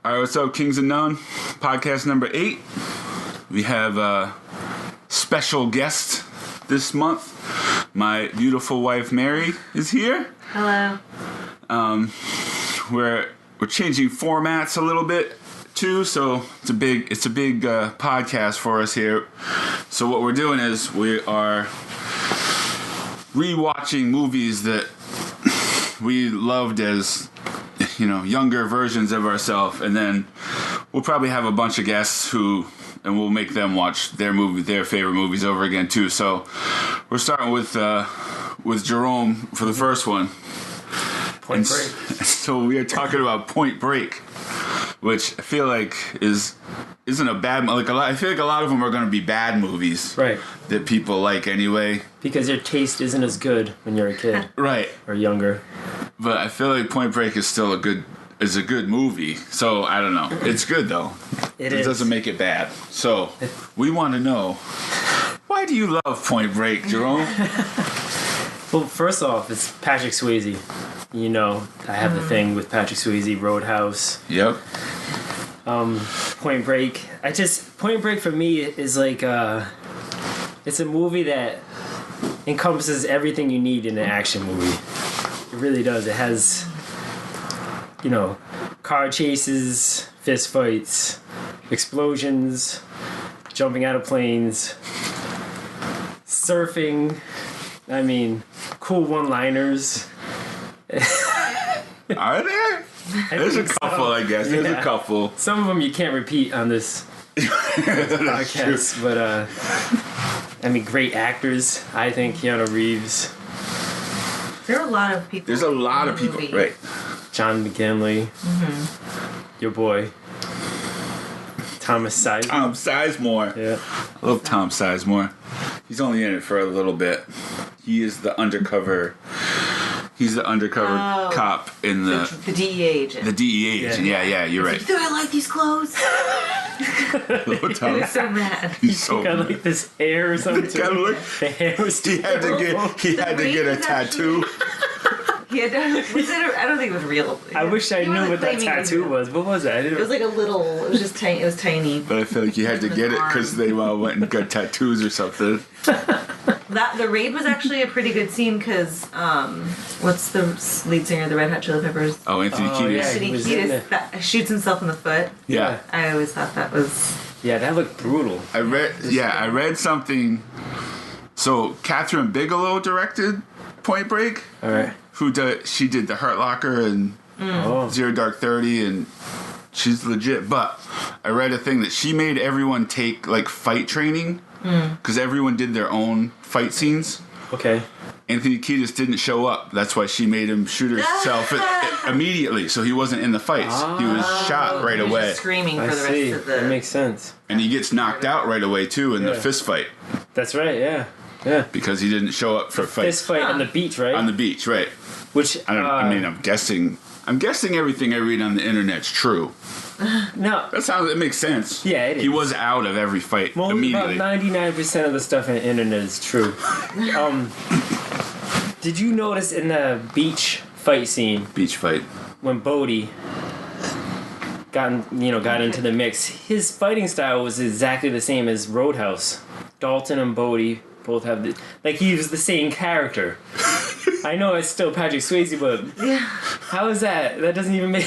All right, what's up, Kings and None? Podcast number 8. We have a special guest this month. My beautiful wife, Mary, is here. Hello. We're changing formats a little bit too, so it's a big podcast for us here. So what we're doing is we are rewatching movies that we loved as, younger versions of ourselves, and then we'll probably have a bunch of guests and we'll make them watch their favorite movies over again too. So we're starting with Jerome for the first one. Point Break. So we are talking about Point Break, which I feel like isn't a bad I feel like a lot of them are going to be bad movies, Right. that people like anyway. Because your taste isn't as good when you're a kid. Right. Or younger. But I feel like Point Break is still a good movie. So I don't know. It's good though. It doesn't make it bad. So we want to know, why do you love Point Break, Jerome? Well, first off, it's Patrick Swayze. I have the thing with Patrick Swayze, Roadhouse. Yep. Point Break. Point Break for me is like it's a movie that encompasses everything you need in an action movie. It really does. It has, car chases, fist fights, explosions, jumping out of planes, surfing. I mean, cool one-liners. Are there? There's a couple, I guess. There's a couple. Some of them you can't repeat on this podcast, but great actors. I think Keanu Reeves, There are a lot of people. There's a lot of people, right? John McGinley, your boy, Thomas Sizemore. Tom Sizemore. Yeah. I love Tom Sizemore. He's only in it for a little bit. He is the undercover. He's the undercover cop in the DEA agent. The DEA agent. Yeah, you're right. Do I like these clothes? Hello, Tom. He was so mad. He's so Got like this hair or something. The hair was He had to get a tattoo. He had to, I don't think it was real. I wish I He knew wasn't what that claiming it tattoo real. was. What was that? It was like a little. It was just tiny. It was tiny. But I feel like he had to get it because they went and got tattoos or something. The raid was actually a pretty good scene because what's the lead singer of the Red Hot Chili Peppers? Oh, Anthony Kiedis. yeah. Anthony he was in Kiedis shoots himself in the foot. Yeah. I always thought that was. Yeah, that looked brutal. I read something. So Catherine Bigelow directed Point Break. All right. She did The Hurt Locker and Oh. Zero Dark 30, and she's legit. But I read a thing that she made everyone take like fight training because everyone did their own fight scenes. Okay. Anthony Kiedis didn't show up. That's why she made him shoot himself immediately, so he wasn't in the fights. He was shot right He was away, just screaming for I the see. rest of the. That makes sense. and he gets knocked out right away too in the fist fight That's right. Yeah. Yeah. because he didn't show up for fight Fist fight on the beach, right? on the beach, right? Which I'm guessing everything I read on the internet's true. no. It makes sense. Yeah, it is. He was out of every fight About immediately. 99% of the stuff on the internet is true. Did you notice in the beach fight scene Beach fight. when Bodhi got into the mix, his fighting style was exactly the same as Roadhouse. Dalton and Bodhi both have he was the same character. I know it's still Patrick Swayze, but how is that? That doesn't even make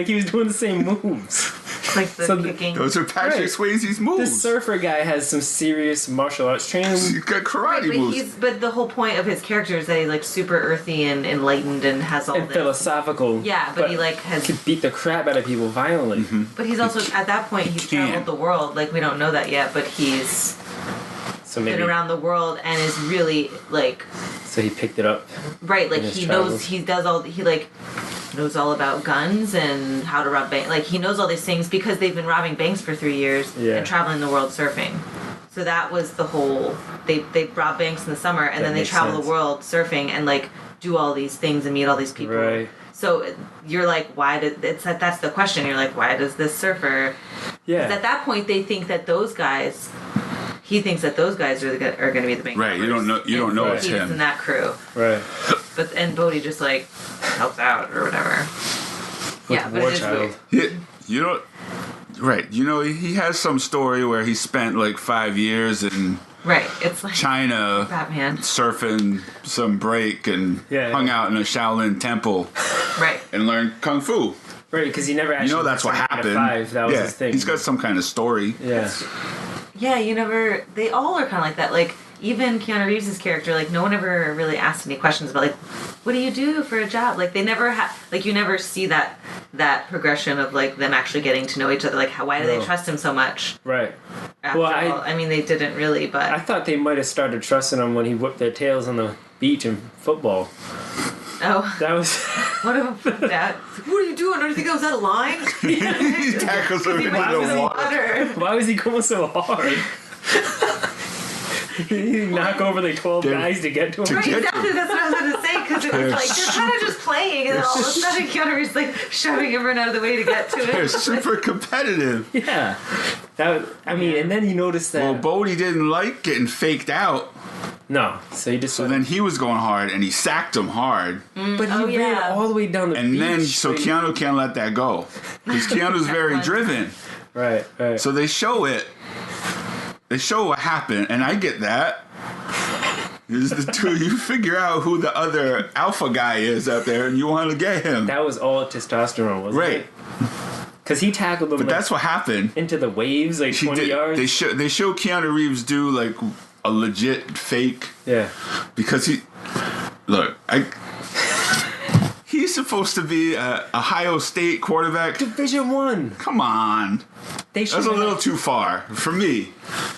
he was doing the same moves. Like the kicking. Those are Patrick Right. Swayze's The moves. surfer guy has some serious martial arts training. He's got karate moves. But the whole point of his character is that he's like super earthy and enlightened and has all And this. philosophical. Yeah, but he has. could beat the crap out of people violently. Mm-hmm. But he's also at that point he's can. traveled the world. Like we don't know that yet, but he's So maybe been around the world and is really so he picked it up. right. Like in his he travels. knows he does all knows all about guns and how to rob banks. Like he knows all these things because they've been robbing banks for 3 years Yeah. and traveling the world surfing. So that was the whole. They rob banks in the summer and That then they makes travel sense. the world surfing and do all these things and meet all these people. Right. So you're like, that's the question. You're like, why does this surfer? Yeah. 'Cause at that point they think that those guys. He thinks that those guys are going to be the bank Right, you robbers. don't know it's He's him. in that crew. Right. And Bodhi just helps out or whatever. With Yeah, but War it is Child. weird. You know, right? You know, he has some story where he spent like 5 years in Right. It's like China Batman. surfing some break and Yeah, hung yeah. out in a Shaolin temple Right. and learned kung fu. Right, because he never actually. You know, that's what started at happened. 5. That was yeah, his thing. he's got some kind of story. Yeah. Yeah, you never. They all are kind of like that. Like even Keanu Reeves' character, like no one ever really asked any questions about like, what do you do for a job? Like they never have. Like you never see that progression of like them actually getting to know each other. Like why do they No. trust him so much? Right. After Well, all, I mean, they didn't really, but I thought they might have started trusting him when he whipped their tails on the beach in football. oh, That was. one of them flipped out. What are you doing? Don't you think I was out of line? He tackles him He into went into the the water. water. Why was he going so hard? He knock over like 12 Dude. guys to get to him. Right, get exactly. That's what I was gonna say because it was like they're kind of just playing, and then all of a sudden Keanu Reeves like shoving everyone out of the way to get to They're it. super competitive. Yeah. I mean, and then you notice that. Well, Bodhi didn't like getting faked out, No. So he just. so then he was going hard and he sacked him hard. but he Oh, ran yeah. all the way down the And beach. then, so straight- Keanu can't let that go. Because Keanu's very driven. Right, right. So they show it. They show what happened, and I get that. Is the two you figure out who the other alpha guy is out there, and you want to get him. That was all testosterone, wasn't Right. it? Because he tackled him But like, that's what happened. into the waves, like 20 yards. They show Keanu Reeves do like a legit fake Yeah. because he's supposed to be a Ohio State quarterback. Division 1. Come on, They should that's a little too far for me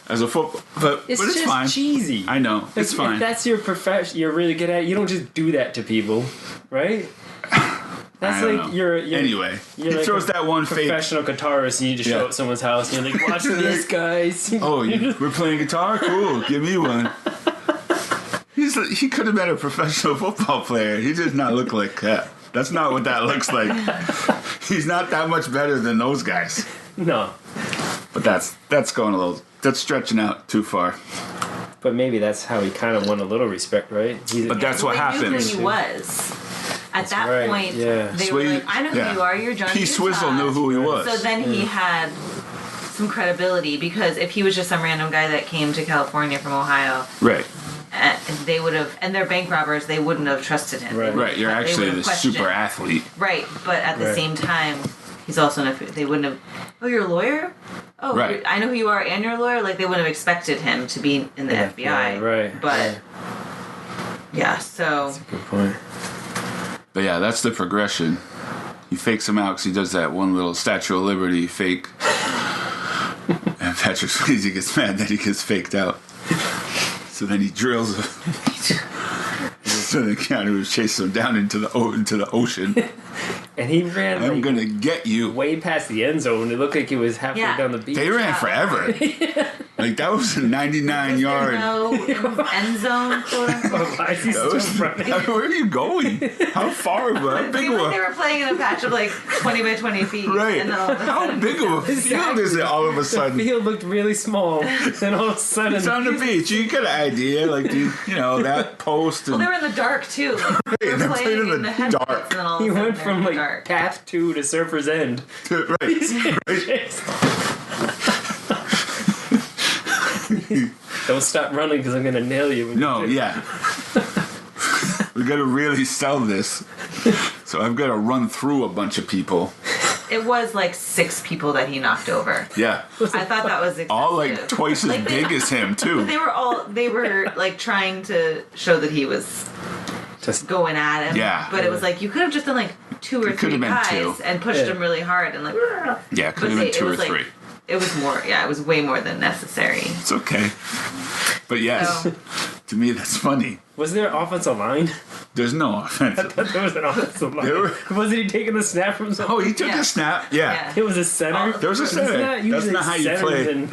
as a football. But It's it's just fine. cheesy. I know it's If fine. that's your profession, you're really good at it, you don't just do that to people, right? That's I don't like know. you're Anyway, you're he like throws a that one fake. professional guitarist and you just Yeah. show up at someone's house and you're like, watch this, guys. Oh, we're playing guitar? Cool. Give me one. He could have been a professional football player. He does not look like that. That's not what that looks like. He's not that much better than those guys. No, But that's going a little. That's stretching out too far. but maybe that's how he kind of won a little respect, right? He's, But that's what They knew happens. who he was. At that right, point, yeah. they were like, I know who you are. You're John Pete Utah. Swizzle knew who he was. So then he had some credibility because if he was just some random guy that came to California from Ohio, Right. they would have, and they're bank robbers, they wouldn't have trusted him. Right. Right. You're They actually would the have questioned. super athlete. Right, but at the Right. same time, he's also they wouldn't have. Oh, you're a lawyer. Oh, Right. I know who you are, and you're a lawyer. Like they wouldn't have expected him to be in the Yeah, FBI. right. But yeah, so Good point. But yeah, that's the progression. He fakes him out because he does that one little Statue of Liberty fake. And Patrick Swayze gets mad that he gets faked out. So then he drills him. So then Keanu Reeves chases him down into the ocean. And he ran I'm like, gonna get you. way past the end zone. It looked like he was halfway Yeah. down the beach. They ran forever. Like that was a 99 is there yard. no end zone for him? Why is he That still was, running? where are you going? How far? How It big seemed of like they a were playing in a patch of like 20 by 20 feet. right? And then all of a How sudden, big of a field is it? All of a The sudden, field looked really small. Then all of a sudden, it's on the beach. You get an idea, like you know that post. Well, And, they were in the dark too. Like, they They're were playing in the headlights, dark. And then all of a he sudden went they're from in the like dark. path 2 to Surfer's End. Don't stop running because I'm gonna nail you. No, yeah. We gotta really sell this. So I've got to run through a bunch of people. It was like 6 people that he knocked over. Yeah, I thought that was excessive. all like twice as Like, they- big as him too. They were like trying to show that he was Just going at him. Yeah. But it was like you could have just done like 2 or It 3 could have been guys 2. and pushed Yeah. him really hard and like. Yeah, could But have been it 2 or was like- 3. It was more. Yeah, it was way more than necessary. It's okay. But yes, So- to me that's funny. was there an offensive line? There's no offense. But there was an offensive line. There were- Wasn't he taking the snap from someone? Oh, he took Yeah. a snap. Yeah. Yeah. It was a center. Oh, There was a Isn't center. that That's usually not how you centers play. and-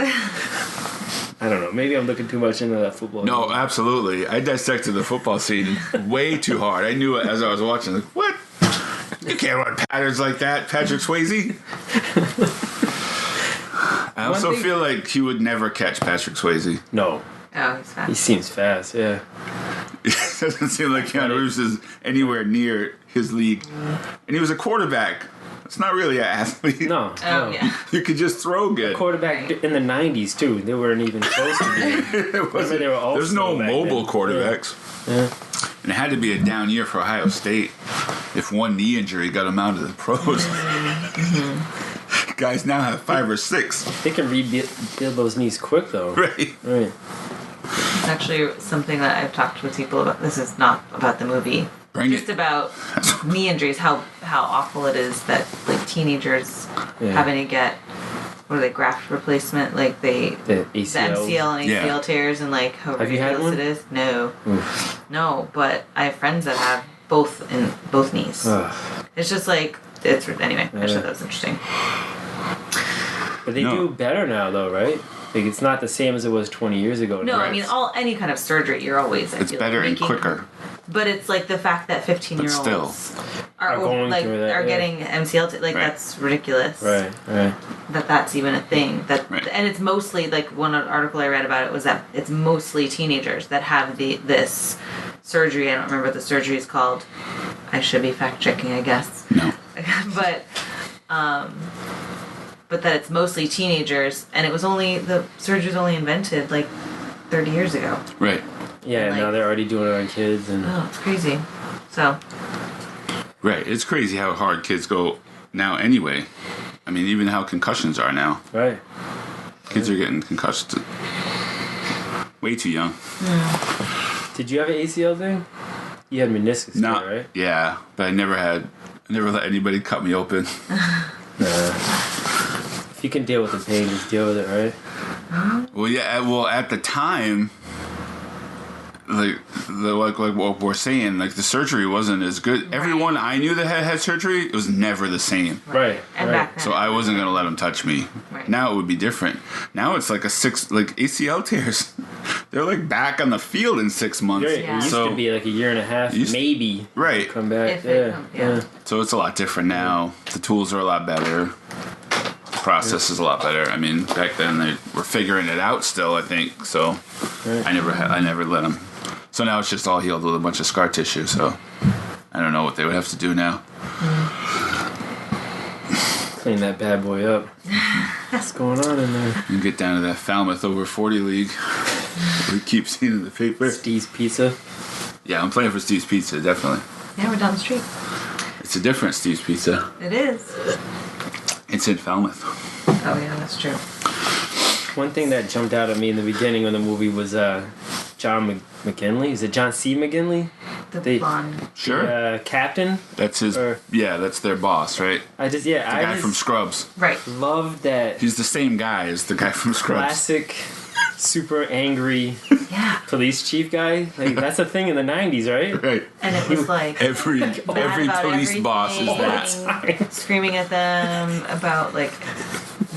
I don't know. Maybe I'm looking too much into that football. No, absolutely. I dissected the football scene way too hard. I knew it as I was watching. Like, what? You can't run patterns like that, Patrick Swayze. I also thing- feel like he would never catch Patrick Swayze. No. Oh, he's He fast. seems fast. Yeah. It doesn't seem like Keanu Reeves is anywhere near his league. And he was a quarterback It's not really an athlete. No. Oh no. yeah. You could just throw good. Quarterback in the 90s, too. They weren't even close to being. It wasn't- they were all There's no slow back mobile then. quarterbacks. Yeah. And it had to be a down year for Ohio State. If one knee injury got him out of the pros. Guys now have 5 or 6. They can rebuild those knees quick, though. Right. Right. It's actually something that I've talked with people about. This is not about the movie. Bring Just it. about knee injuries, how awful it is that like teenagers Yeah. having to get what are they, graft replacement, like The the ACL. MCL and ACL Yeah. tears, and like how Have you had ridiculous one? it is. No, Oof. no, but I have friends that have both in both knees. Ugh. It's just like it's anyway. I just Yeah. thought that was interesting. But they No. do better now, though, right? Like, it's not the same as it was 20 years ago. No, Right. I mean any kind of surgery, you're always I It's feel better like, and making- quicker. But it's like the fact that 15-year-olds still. Are going like through that, are yeah. getting MCL like Right. that's ridiculous. Right, right. That's even a thing that Right. and it's mostly like one article I read about it was that it's mostly teenagers that have this surgery. I don't remember what the surgery is called. I should be fact checking, I guess. No. But that it's mostly teenagers, and the surgery was only invented like 30 years ago. Right. Yeah, Like- now they're already doing it on kids. And Oh, it's crazy. So Right. It's crazy how hard kids go now anyway. I mean, even how concussions are now. Right. Kids are getting concussed way too young. Did you have an ACL thing? You had meniscus Not, tear, right? yeah, but I never let anybody cut me open. If you can deal with the pain, just deal with it, right? Well, yeah. Well, at the time, like what we're saying, like the surgery wasn't as good. Everyone I knew that had surgery, it was never the same. Right. and right. back then. So I wasn't gonna let them touch me. Right. Now it would be different. Now it's like like ACL tears. They're like back on the field in 6 months. Right. Yeah. It used So to be like a year and a half, Used- maybe. right. Come back. If it come- yeah. So it's a lot different now. The tools are a lot better. The process is a lot better. I mean, back then they were figuring it out still, I think. So Right. I never let them. So now it's just all healed with a bunch of scar tissue. So I don't know what they would have to do now. Clean that bad boy up. What's going on in there? And get down to that Falmouth over 40 league. We keep seeing in the paper. Steve's Pizza. Yeah, I'm playing for Steve's Pizza, definitely. Yeah, we're down the street. It's a different Steve's Pizza. It is. It's in Falmouth. Oh yeah, that's true. One thing that jumped out at me in the beginning of the movie was John McGinley. Is it John C. McGinley? The They- blonde. Sure. Captain. That's his. Or- Yeah, that's their boss, right? I The guy from Scrubs. Right. love that He's the same guy as the guy from Scrubs. classic, super angry Yeah. police chief guy. Like that's a thing in the '90s, right? Right. And it was like Every mad about police boss is that. everything, screaming at them about like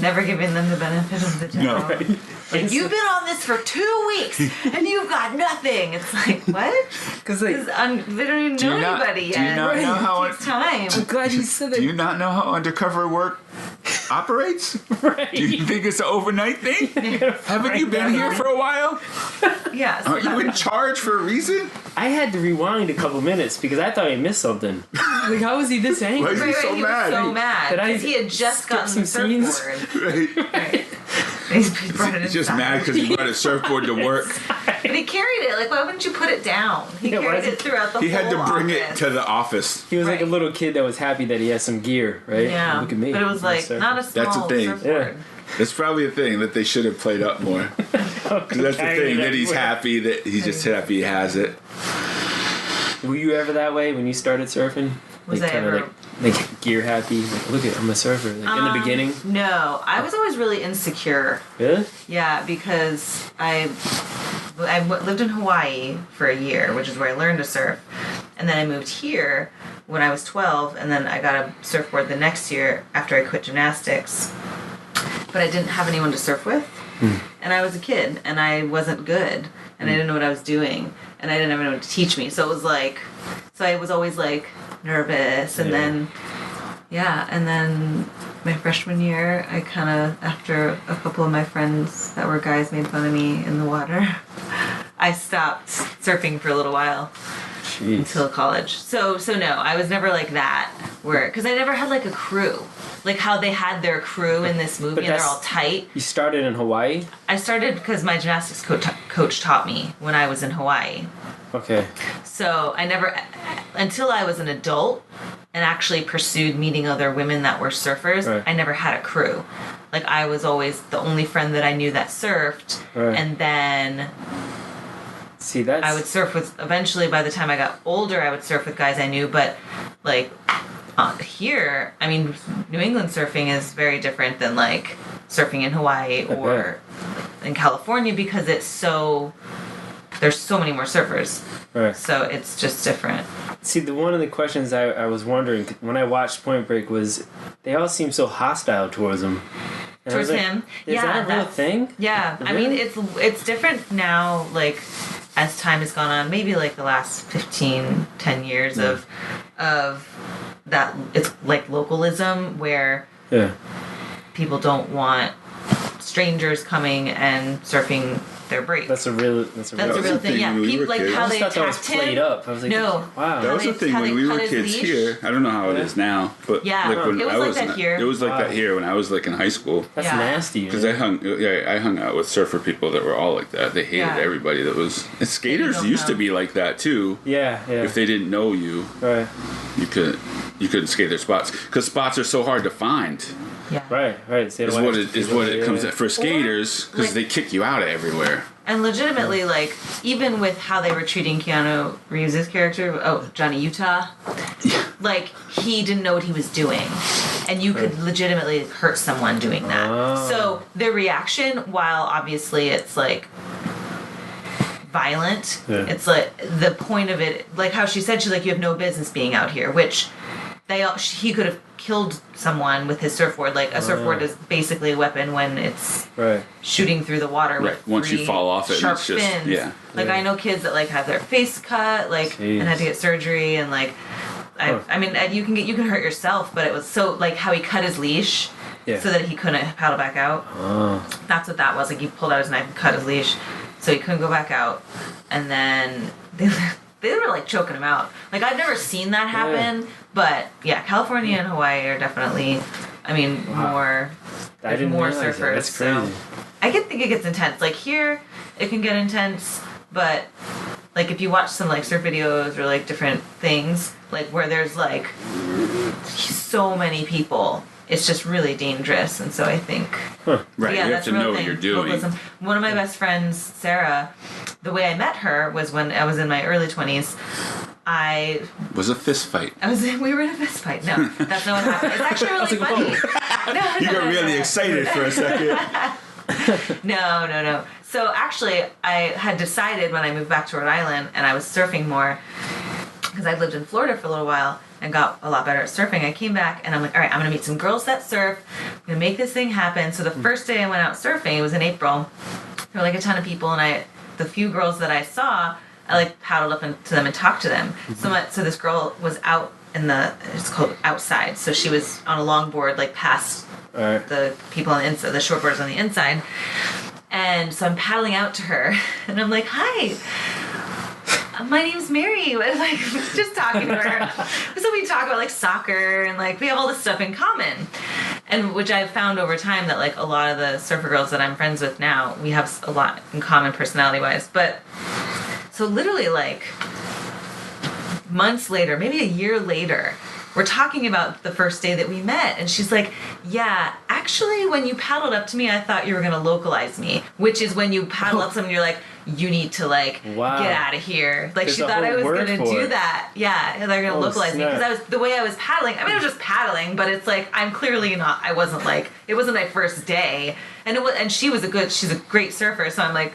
never giving them the benefit of the doubt. No. Like you've been on this for 2 weeks and you've got nothing. It's like what? Because They don't even Do you know not- anybody do you yet. not know how it takes time. I'm glad you said Do you not know how undercover work operates? right. Do you think it's an overnight thing? Haven't you been here for a while? Yeah. so Aren't you in charge for a reason? I had to rewind a couple minutes because I thought I missed something. Like, how was he this angry? Why- Right, so he mad. was so mad Did I because he had just skip gotten some the scenes? surfboard. Right. Right. He brought it He's just inside. mad because he brought a surfboard to work. But he carried it. Like, why wouldn't you put it down? He Yeah, why carried is it throughout the He whole had to bring it office. to the office. He was like a Right. little kid that was happy that he has some gear, right? Yeah. Look at me. But it was I'm a like surfer. not a small That's a thing. surfboard. That's probably a thing that they should have played up more. 'Cause that's the thing, that he's happy that he's just happy he has it. Were you ever that way when you started surfing? Was like, I kinda ever- like gear happy? Like, look at, I'm a surfer. Like in the beginning. No, I was always really insecure. Really? Yeah, because lived in Hawaii for a year, which is where I learned to surf, and then I moved here when I was 12, and then I got a surfboard the next year after I quit gymnastics. But I didn't have anyone to surf with, and I was a kid, and I wasn't good, and I didn't know what I was doing, and I didn't have anyone to teach me. So it was like, so I was always like nervous, and Yeah. then. Yeah, and then my freshman year, I kind of, after a couple of my friends that were guys made fun of me in the water, I stopped surfing for a little while Jeez. until college. So no, I was never like that. where because I never had like a crew, like how they had their crew in this movie, and they're all tight. You started in Hawaii? I started because my gymnastics coach taught me when I was in Hawaii. Okay. So I never, until I was an adult and actually pursued meeting other women that were surfers, Right. I never had a crew. Like I was always the only friend that I knew that surfed, Right. and then See, that's... I would surf with, eventually by the time I got older, I would surf with guys I knew, but like here, I mean, New England surfing is very different than like surfing in Hawaii or in California because it's so, there's so many more surfers. Right. So it's just different. See, one of the questions I was wondering when I watched Point Break was they all seem so hostile towards him. And I was Towards like, him. Is Yeah, that a real that's- thing? Yeah, I Really? mean it's different now. Like as time has gone on, maybe like the last 10 years of that. It's like localism where Yeah. people don't want strangers coming and surfing their break. That's a real That's That a was real the thing. thing Yeah, when we people were like kids. how I they just thought that was attacked played him. up. I was like, No. wow. That was the they- thing how when they we cut were his kids leash. here. I don't know how it is now, but Yeah, like when it was I like was that here. it was like Wow. that here when I was like in high school. That's Yeah. nasty. Because man. I hung out with surfer people that were all like that. They hated Yeah. everybody that was. And skaters don't used to know. be like that too. Yeah, yeah. If they didn't know you, Right, you couldn't skate their spots because spots are so hard to find. Yeah. right. So Is why- what it comes yeah. at for skaters because like- they kick you out of everywhere. And legitimately, like, even with how they were treating Keanu Reeves' character, Johnny Utah, like, he didn't know what he was doing. And you could legitimately hurt someone doing that. Oh. So their reaction, while obviously it's, like, violent, Yeah. it's like, the point of it, like how she said, she's like, you have no business being out here, which he could have killed someone with his surfboard. Like, a surfboard is basically a weapon when it's Right. shooting through the water Right. with Once you three fall off it, sharp it's just fins. yeah. Like Yeah. I know kids that like have their face cut, like Jeez. and had to get surgery, and like Huh. I mean you can hurt yourself, but it was so like how he cut his leash Yeah. so that he couldn't paddle back out. Oh. That's what that was. Like he pulled out his knife and cut his leash, so he couldn't go back out, and then they were like choking him out. Like I've never seen that happen, but yeah, California and Hawaii are definitely. I mean, Wow. more. I There's didn't more realize surfers. that. That's crazy. So I can think it gets intense. Like here, it can get intense, but like if you watch some like surf videos or like different things, like where there's like so many people, it's just really dangerous. And so I think Right. yeah, you have that's to a real know what thing. you're doing. Localism. One of my best friends, Sarah, the way I met her was when I was in my early 20s. Was a fist fight. We were in a fist fight. No, that's not what happened. It's actually really funny. No, You got really excited for a second. No. So actually, I had decided when I moved back to Rhode Island and I was surfing more, because I lived in Florida for a little while and got a lot better at surfing. I came back and I'm like, all right, I'm gonna meet some girls that surf. I'm gonna make this thing happen. So the first day I went out surfing, it was in April. There were like a ton of people, and the few girls that I saw, I like paddled up to them and talked to them. So this girl was out it's called outside. So she was on a longboard, like past All right. the people on the inside, the shortboarders on the inside. And so I'm paddling out to her, and I'm like, "Hi, my name's Mary." Like just talking to her. So we talk about like soccer, and like we have all this stuff in common, and which I've found over time that like a lot of the surfer girls that I'm friends with now, we have a lot in common personality wise. But so literally like months later, maybe a year later, we're talking about the first day that we met, and she's like, yeah, actually when you paddled up to me, I thought you were gonna localize me, which is when you paddle up someone, you're like, you need to like Wow. get out of here. Like There's she a thought I whole was word gonna for do it. that. Yeah, they're gonna Oh, localize me snap. because the way I was paddling. I mean, I was just paddling, but it's like I'm clearly not. I wasn't like it wasn't my first day, and it was. And she's a great surfer, so I'm like,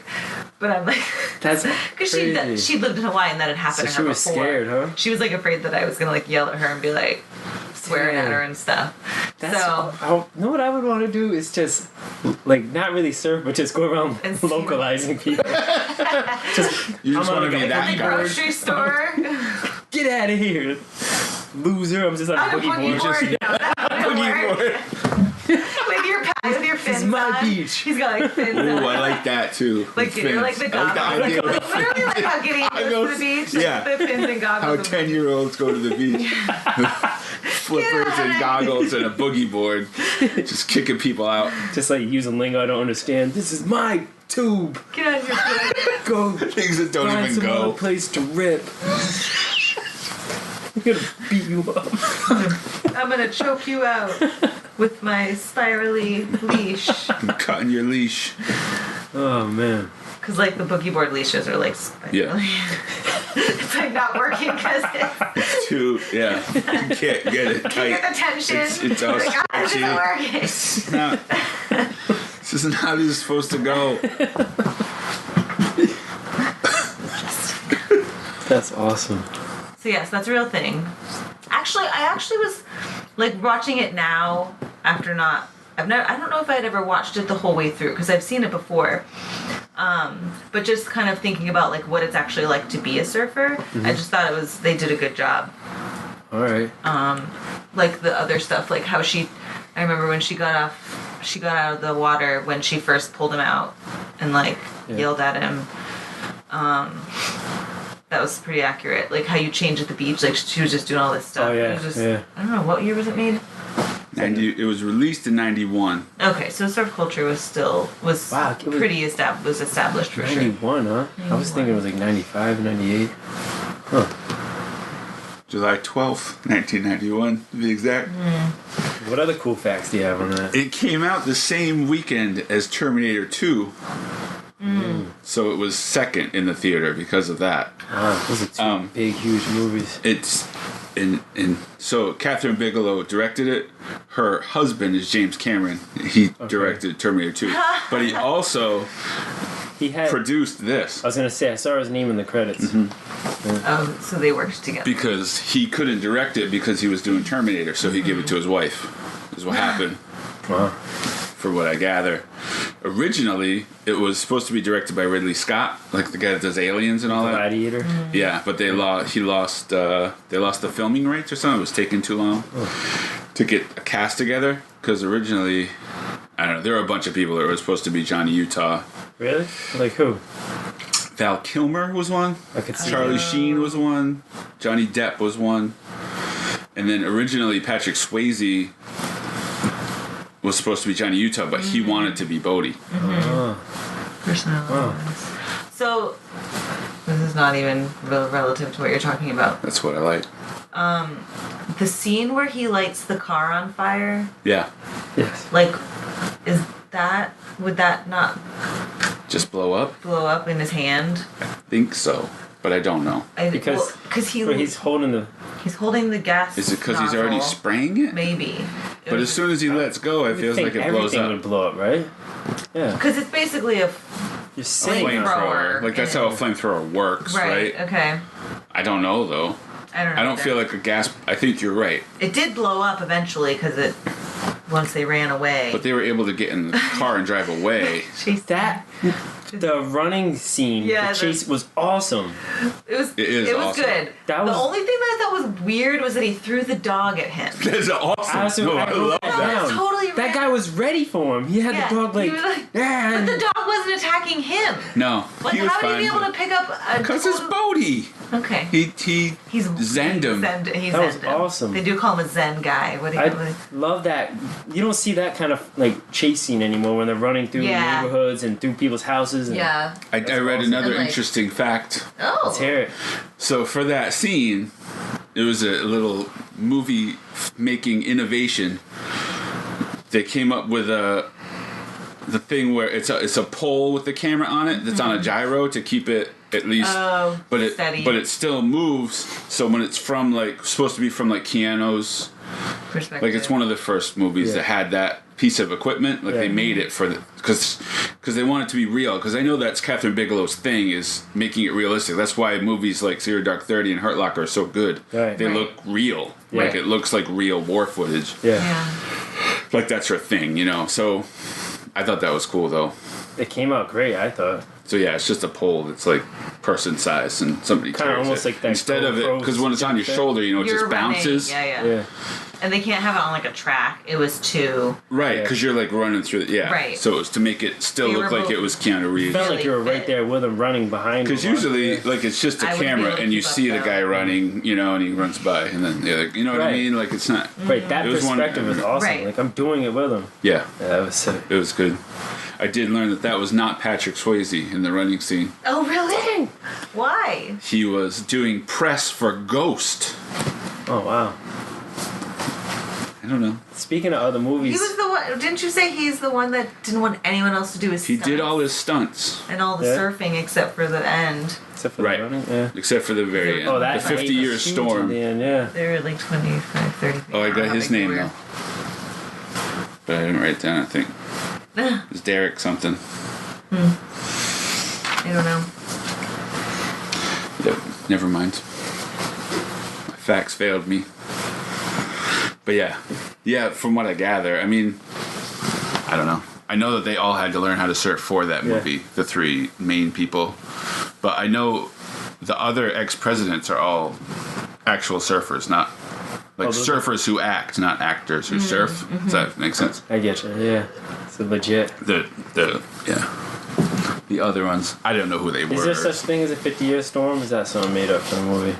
but I'm like, That's because crazy. she lived in Hawaii and that had happened So to her she was before. scared, huh? She was like afraid that I was gonna like yell at her and be like swearing at Damn. her and stuff. That's, So you know what I would want to do is just like not really surf, but just go around And see- localizing people. Just You just I'm want on to a be that like guy. grocery store. get out of here, loser! I'm just on a On a boogie board. boogie board. No, that wouldn't work. With your fins is my on. beach. He's got like fins on. Ooh, I like that too. Like you're like the I like goggles. the idea Like, of literally like how Gideon goes to the beach. Like yeah. the fins and how goggles. 10-year-olds go to the beach. flippers and goggles and a boogie board, just kicking people out. Just like using lingo I don't understand. This is my tube. Get out of here. Go Things that don't find even some other go. place to rip. I'm gonna beat you up. I'm gonna choke you out with my spirally leash. I'm cutting your leash. Oh man. Because, like, the boogie board leashes are, like, spirally. Yeah. It's, like, not working because It's too, yeah. You can't get it you tight. get the tension. It's all like, this stretchy. isn't working. It's not, this isn't how this is supposed to go. That's awesome. So, yes, that's a real thing. Actually, I actually was, like, watching it now after not... I don't know if I'd ever watched it the whole way through because I've seen it before. But just kind of thinking about like what it's actually like to be a surfer, I just thought they did a good job. All right. Like the other stuff, like how I remember when she got out of the water when she first pulled him out and like yelled at him. That was pretty accurate. Like how you change at the beach, like she was just doing all this stuff. Oh, yeah, It was just, yeah. I don't know, what year was it made? It was released in 91. Okay, so surf culture was Wow, it was- pretty established for sure. 91, huh? I was thinking it was like 95, 98. July 12th, 1991, to be exact. What other cool facts do you have on that? It came out the same weekend as Terminator 2. So it was second in the theater because of that. Wow, those are two big, huge movies. It's so Catherine Bigelow directed it. Her husband is James Cameron. He directed Terminator 2, but he also He had. produced this I was gonna say I saw his name in the credits. So they worked together. because he couldn't direct it because he was doing Terminator, so he gave it to his wife. Is what happened, Wow. for what I gather. Originally, it was supposed to be directed by Ridley Scott, like the guy that does Aliens and all that. Gladiator. Yeah, but they lost the filming rights or something. It was taking too long to get a cast together because originally, I don't know, there were a bunch of people that were supposed to be Johnny Utah. Really? Like who? Val Kilmer was one. I could see Charlie that. Sheen was one. Johnny Depp was one. And then originally Patrick Swayze was supposed to be Johnny Utah, but he wanted to be Bodhi. Personality. So this is not even relative to what you're talking about. That's what I like. The scene where he lights the car on fire, Yeah, Yes. like, would that not just blow up. blow up in his hand? Think so, but I don't know. Because he's holding the. he's holding the gas. Is it because he's already nozzle. spraying it? Maybe. But as soon as he lets go, it feels think like it blows everything up. would blow up, right? Yeah. Because it's basically a You're saying Flamethrower. Like that's how a flamethrower works, right? Okay. I don't know though. I don't know. I don't either. feel like a gas. I think you're right, It did blow up eventually because once they ran away. but they were able to get in the car and drive away. Chased that. The running scene, Yeah, the chase was awesome. It was awesome. good. That was- the only thing that I thought was weird was that he threw the dog at him. That's awesome. I love That that. was totally That guy was ready for him. He had Yeah, the dog like, he was like- yeah, But and the dog wasn't attacking him. No, Like, he was how would he be fine. able to pick up a Because it's Bodhi. Okay. He He's zenned him. He That was zenned him. awesome. They do call him a Zen guy. What do you I love that. You don't see that kind of like chase scene anymore when they're running through Yeah. neighborhoods and through people's houses. And Yeah. I read awesome. another And, like- interesting fact. Oh. Let's hear it. So for that scene, it was a little movie making innovation. They came up with the thing where it's a pole with the camera on it that's on a gyro to keep it at least, Oh, but steady. it still moves. So when it's from like supposed to be from like Keanu's, Perspective. like it's one of the first movies Yeah. that had that piece of equipment. Like they Yeah. made it for because they want it to be real. Because I know that's Catherine Bigelow's thing is making it realistic. That's why movies like Zero Dark 30 and Hurt Locker are so good. Right. They Right. look real. Yeah. Like it looks like real war footage. Yeah. Yeah. Like that's her thing, you know. So I thought that was cool though. It came out great, I thought. So yeah, it's just a pole that's like person size, and somebody Kinda carries almost it. like that Instead of it, GoPro because when it's on your thing. shoulder, it You're just running. bounces. Yeah. And they can't have it on like a track. It was too. Right, Yeah. because you're like running through the Right. So it was to make it still They look were like it both- was Keanu Reeves. Felt Really like you were right fit. there with him running behind. Because him. usually, like, it's just a I wouldn't be camera, able to and you keep up, see the though. guy running, and he runs by, and then the other, you know what I Right. mean? Like, it's not. Right, that It was one- perspective was awesome. Right. Like I'm doing it with him. Yeah, Yeah, that was sick. it was good. I did learn that was not Patrick Swayze in the running scene. Oh really? Why? He was doing press for Ghost. Oh wow. I don't know. Speaking of other He movies, was the one. Didn't you say he's the one that didn't want anyone else to do his? He did stunts all his stunts, and all the Yeah. surfing except for the end. except for right. the running, yeah. except for the very end. Oh, that the 50-year huge storm. at the end, yeah. They were like 25, 30 feet. Oh, I got How his big they name were. though. But I didn't write it down, I think. It's Derek something. I don't know. Yep, never mind. My facts failed me. But yeah, from what I gather, I mean, I don't know. I know that they all had to learn how to surf for that Yeah. movie, the three main people. But I know the other ex-presidents are all actual surfers, not like Oh, those surfers who act, not actors who surf. Does that make sense? I get you. Yeah, it's legit. The other ones, I don't know who they were. Is there such thing as a 50-year storm? Is that something made up for the movie?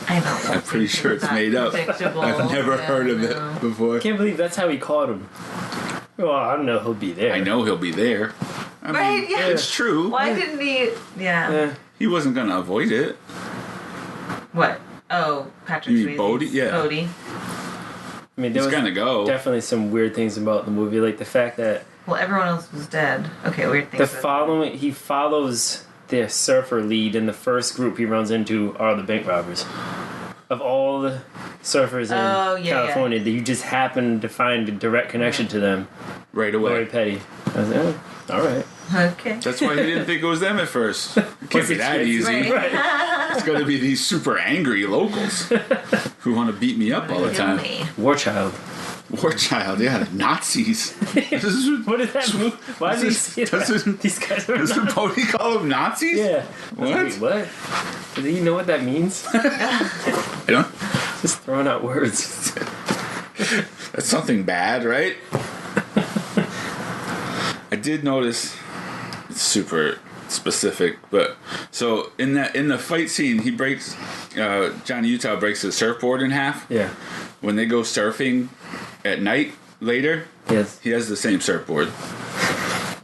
I don't know. I'm pretty sure it's made up. Predictable. I've never Yeah, heard of no. it before. I can't believe that's how he caught him. Well, I don't know. He'll be there. I know he'll be there. I Right, mean, yeah. it's true. Why didn't he? Yeah. Yeah. He wasn't gonna avoid it. What? Oh, Patrick You mean Swayze. Bodhi? Yeah. Bodhi. I mean, there He's was gonna go. definitely some weird things about the movie, like the fact that Well, everyone else was dead. Okay, weird things. he follows the surfer lead, and the first group he runs into are the bank robbers. Of all the surfers in Oh, yeah, California, that you just happen to find a direct connection to them. Right Lori away. Petty. I was like, oh, all right. Okay. That's why he didn't think it was them at first. It can't be that easy. Right. It's gonna be these super angry locals who want to beat me up all the time. Really? War Child. War child, yeah, the Nazis. This is- What does that mean? Why did he say that? doesn't- These guys are Doesn't not. Bodhi call them Nazis? Yeah. What? Wait, what? Do you know what that means? I don't. Just throwing out words. That's something bad, right? I did notice it's super specific, but so in the fight scene, he breaks Johnny Utah breaks his surfboard in half. Yeah. When they go surfing at night later, Yes. he has the same surfboard.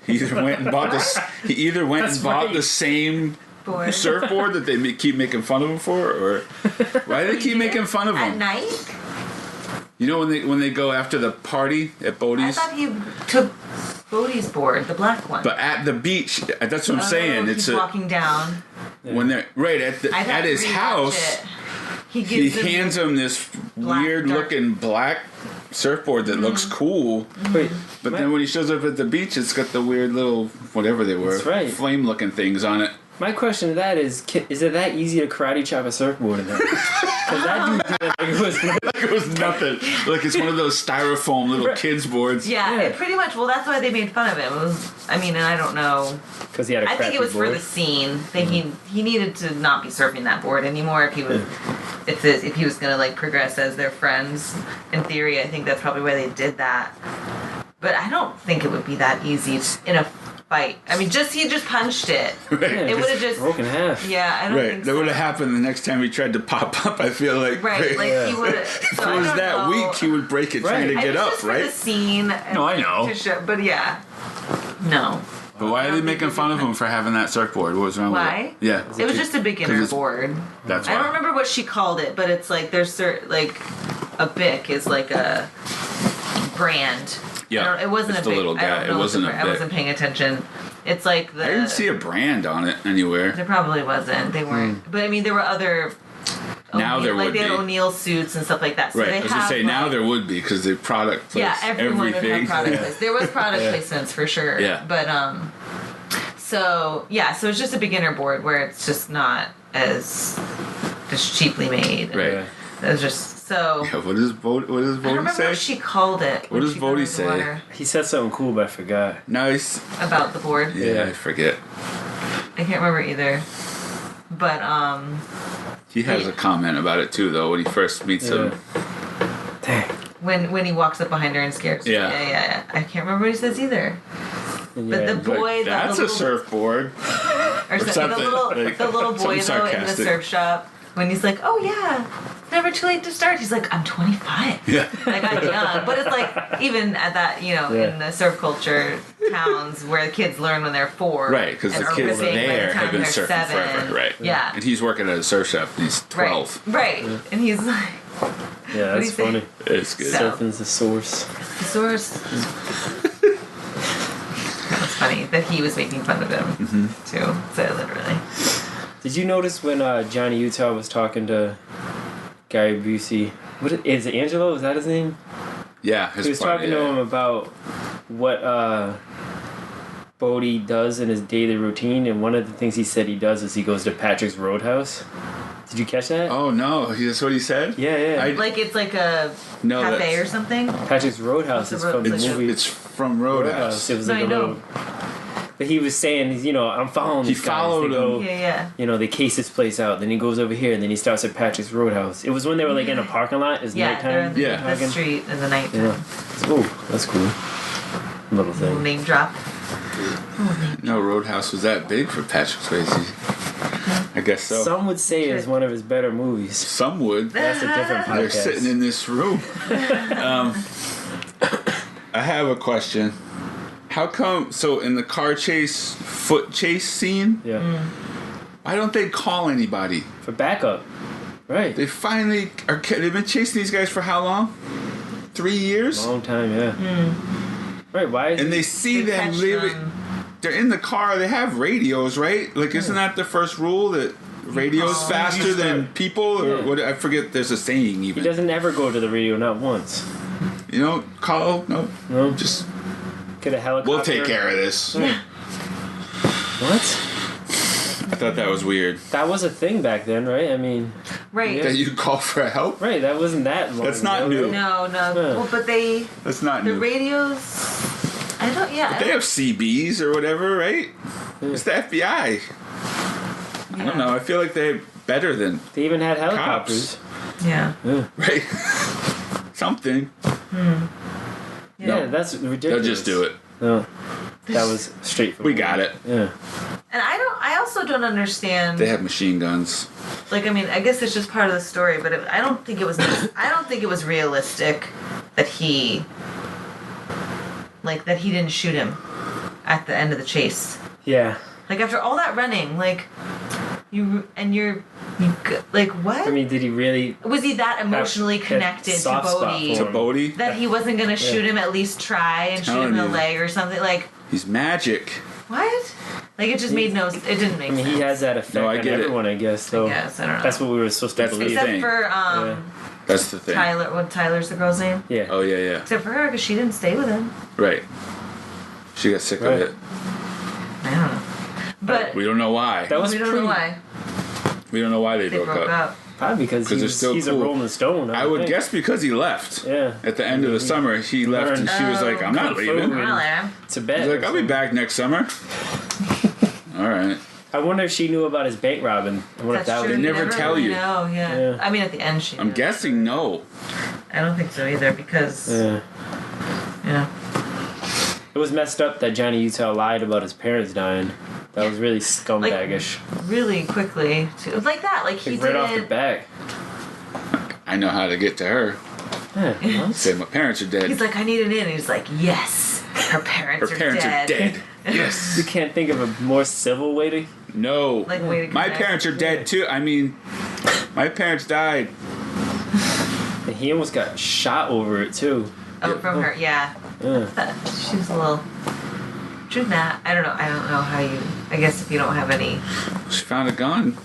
He either went and bought this. He either went That's and bought right. the same Bored. surfboard that they keep making fun of him for, or why do they keep making fun of At him? night? You know when they go after the party at I Bodhi's. thought he took Bodhi's board, the black one. But at the beach, that's what I'm saying. He's It's walking down. when they're right at I'd have at to his rewatch house. it. He He gives him hands him this black, weird dark- looking black surfboard that looks cool. Wait. But my- then when he shows up at the beach, it's got the weird little whatever they were, That's right. flame looking things on it. My question to that is it that easy to karate chop a surfboard in there? Because that dude did it like it was Like it was nothing. Like it's one of those styrofoam little Right. kids boards. Yeah, Yeah. It pretty much. Well, that's why they made fun of him. It was. I mean, and I don't know. because he had a I think it was board. for the scene that he needed to not be surfing that board anymore if he was if he was gonna like progress as their friends. In theory, I think that's probably why they did that. But I don't think it would be that easy in a fight. I mean, he just punched it. Right. Yeah, It would've just- broken in half. Yeah, I don't Right. think That so. would have happened the next time he tried to pop up. I feel like. Right, like Yeah. he would. If it was that weak, he would break it trying to Right. get I up, just right? For the scene. and No, I know. To show, but yeah, no. But why are they making fun of him for having that surfboard? What was wrong Why? with it? Yeah. It was just a beginner 'Cause it's- board. That's I why. don't remember what she called it, but it's like there's like a Bic is like a brand. Yeah, it wasn't it's a the Bic. little I guy. don't It know wasn't a I Bic. wasn't paying attention. It's like the. I didn't see a brand on it anywhere. There probably wasn't. They weren't. But I mean, there were other. Now there like would they had be. O'Neill suits and stuff like that. So Right. they I was gonna have, say now like- there would be because the product Yeah, placed everyone everything. would have product placements. There was product Yeah. placements for sure. Yeah. But so yeah, so it's just a beginner board where it's just not as just cheaply made. Right. Yeah. It was just so. Yeah, what does I don't Bodhi remember say? what she called it. What when does she got Bodhi in the say? water He said something cool, but I forgot. Nice. about the board? Yeah, Yeah. I forget. I can't remember either. But He has a comment about it too, though, when he first meets him. Dang. when he walks up behind her and scares her. Yeah. Yeah. I can't remember what he says either. But the Yeah. boy, That's the a little, surfboard. or something, the little boy something though in the sarcastic. surf shop when he's like, "Oh yeah, it's never too late to start." He's like, "I'm 25." Yeah. Like I'm young, but it's like even at that in the surf culture towns where the kids learn when they're 4, Right, because and the are kids ripping by the there time have been they're surfing 7. forever. Right. Yeah. And he's working at a surf shop. And he's 12. Right. And he's like, Yeah, What do that's you say? funny. It's good. So- Surfing's the source. the source. It's funny that he was making fun of him too. So literally. Did you notice when Johnny Utah was talking to Gary Busey? What is it? Angelo? Is that his name? Yeah. His He was part, talking to him about what Bodie does in his daily routine, and one of the things he said he does is he goes to Patrick's Roadhouse. Did you catch that? Oh, no. That's what he said? Yeah. Like it's like a No, cafe that's- or something. Patrick's Roadhouse What's is the from the road- movie It's from Roadhouse. It was No, like I a know. little. But he was saying, I'm following He these guys. followed They go, Yeah. they case this place out. Then he goes over here, and then he starts at Patrick's Roadhouse. It was when they were like in a parking lot. It's Yeah, they're in nighttime. the, Yeah. the street in the nighttime. Yeah. Oh, that's cool. Little Little thing. name drop. No, Roadhouse was that big for Patrick Swayze. I guess so. Some would say it's one of his better movies. Some would. That's a different They're podcast. sitting in this room. I have a question. How come, so in the car chase, foot chase scene, Yeah. why don't they call anybody? For backup. Right. They finally they've been chasing these guys for how long? 3 years? Long time, yeah. Right, why is And it- they see They them catch leaving. them. They're in the car, they have radios, right? Like, isn't that the first rule that radio's call. faster than people? Or Yeah. what? I forget, there's a saying He even. doesn't ever go to the radio, not once. You know, call, no, No. just, Get a helicopter. we'll take care of this. What? I thought that was weird. That was a thing back then, right? I mean, Right. That you call for help? right, that wasn't that long That's not ago, new. right? No. Yeah. Well, but the That's not new. radios. I don't. Yeah. They have CBs or whatever, right? It's the FBI. I don't know. I feel like they're better than, They even had helicopters. Yeah. Yeah. right? Something. Yeah, that's ridiculous. They'll just do it. No. That was straight from We got it. Yeah. And I also don't understand. They have machine guns. Like, I mean, I guess it's just part of the story, but I don't think it was. I don't think it was realistic that he didn't shoot him at the end of the chase. Yeah. Like after all that running, like like what? I mean, did he really was he that emotionally that connected to soft spot Bodhi for To Bodhi, that he wasn't gonna shoot him? At least try and shoot him in the Telling you. leg or something. Like he's magic. what? Like it just made no. It didn't make I mean, sense. he has that effect No, I on get it. everyone, I guess, though. Yes, I don't know. That's what we were supposed to That's the believe. Except thing. for Yeah. That's the thing. Tyler's the girl's name. Yeah. Oh, yeah, yeah. Except for her, because she didn't stay with him. Right. She got sick Right. of it. I don't know. But We don't know why. That was we don't pretty, know why We don't know why they, they broke up. Probably because 'Cause they're still he's cool. a Rolling Stone. I would think. guess because he left. Yeah. At the end of the summer, he left and she was like, I'm not Kung fu. leaving. Well, there. It's a bet. He's like, I'll be back next summer. All right. I wonder if she knew about his bank robbing. I wonder if That's that true. They was. never tell you. No, yeah. Yeah. I mean, at the end, she. I'm knew. guessing no. I don't think so either because. Yeah. Yeah. It was messed up that Johnny Utah lied about his parents dying. That was really scumbagish. Really quickly too. Like that. Like he Like, right off the didn't. back. I know how to get to her. Yeah. what? Say my parents are dead. He's like, I need an in. He's like, yes. Her parents, Her parents are are dead. Yes. You can't think of a more civil way to. No. Like, way to My connect. parents are dead too. I mean, my parents died. And he almost got shot over it too. Oh, from her. Yeah. Yeah. She was a little. True that. I don't know. I don't know how you. I guess if you don't have any. She found a gun.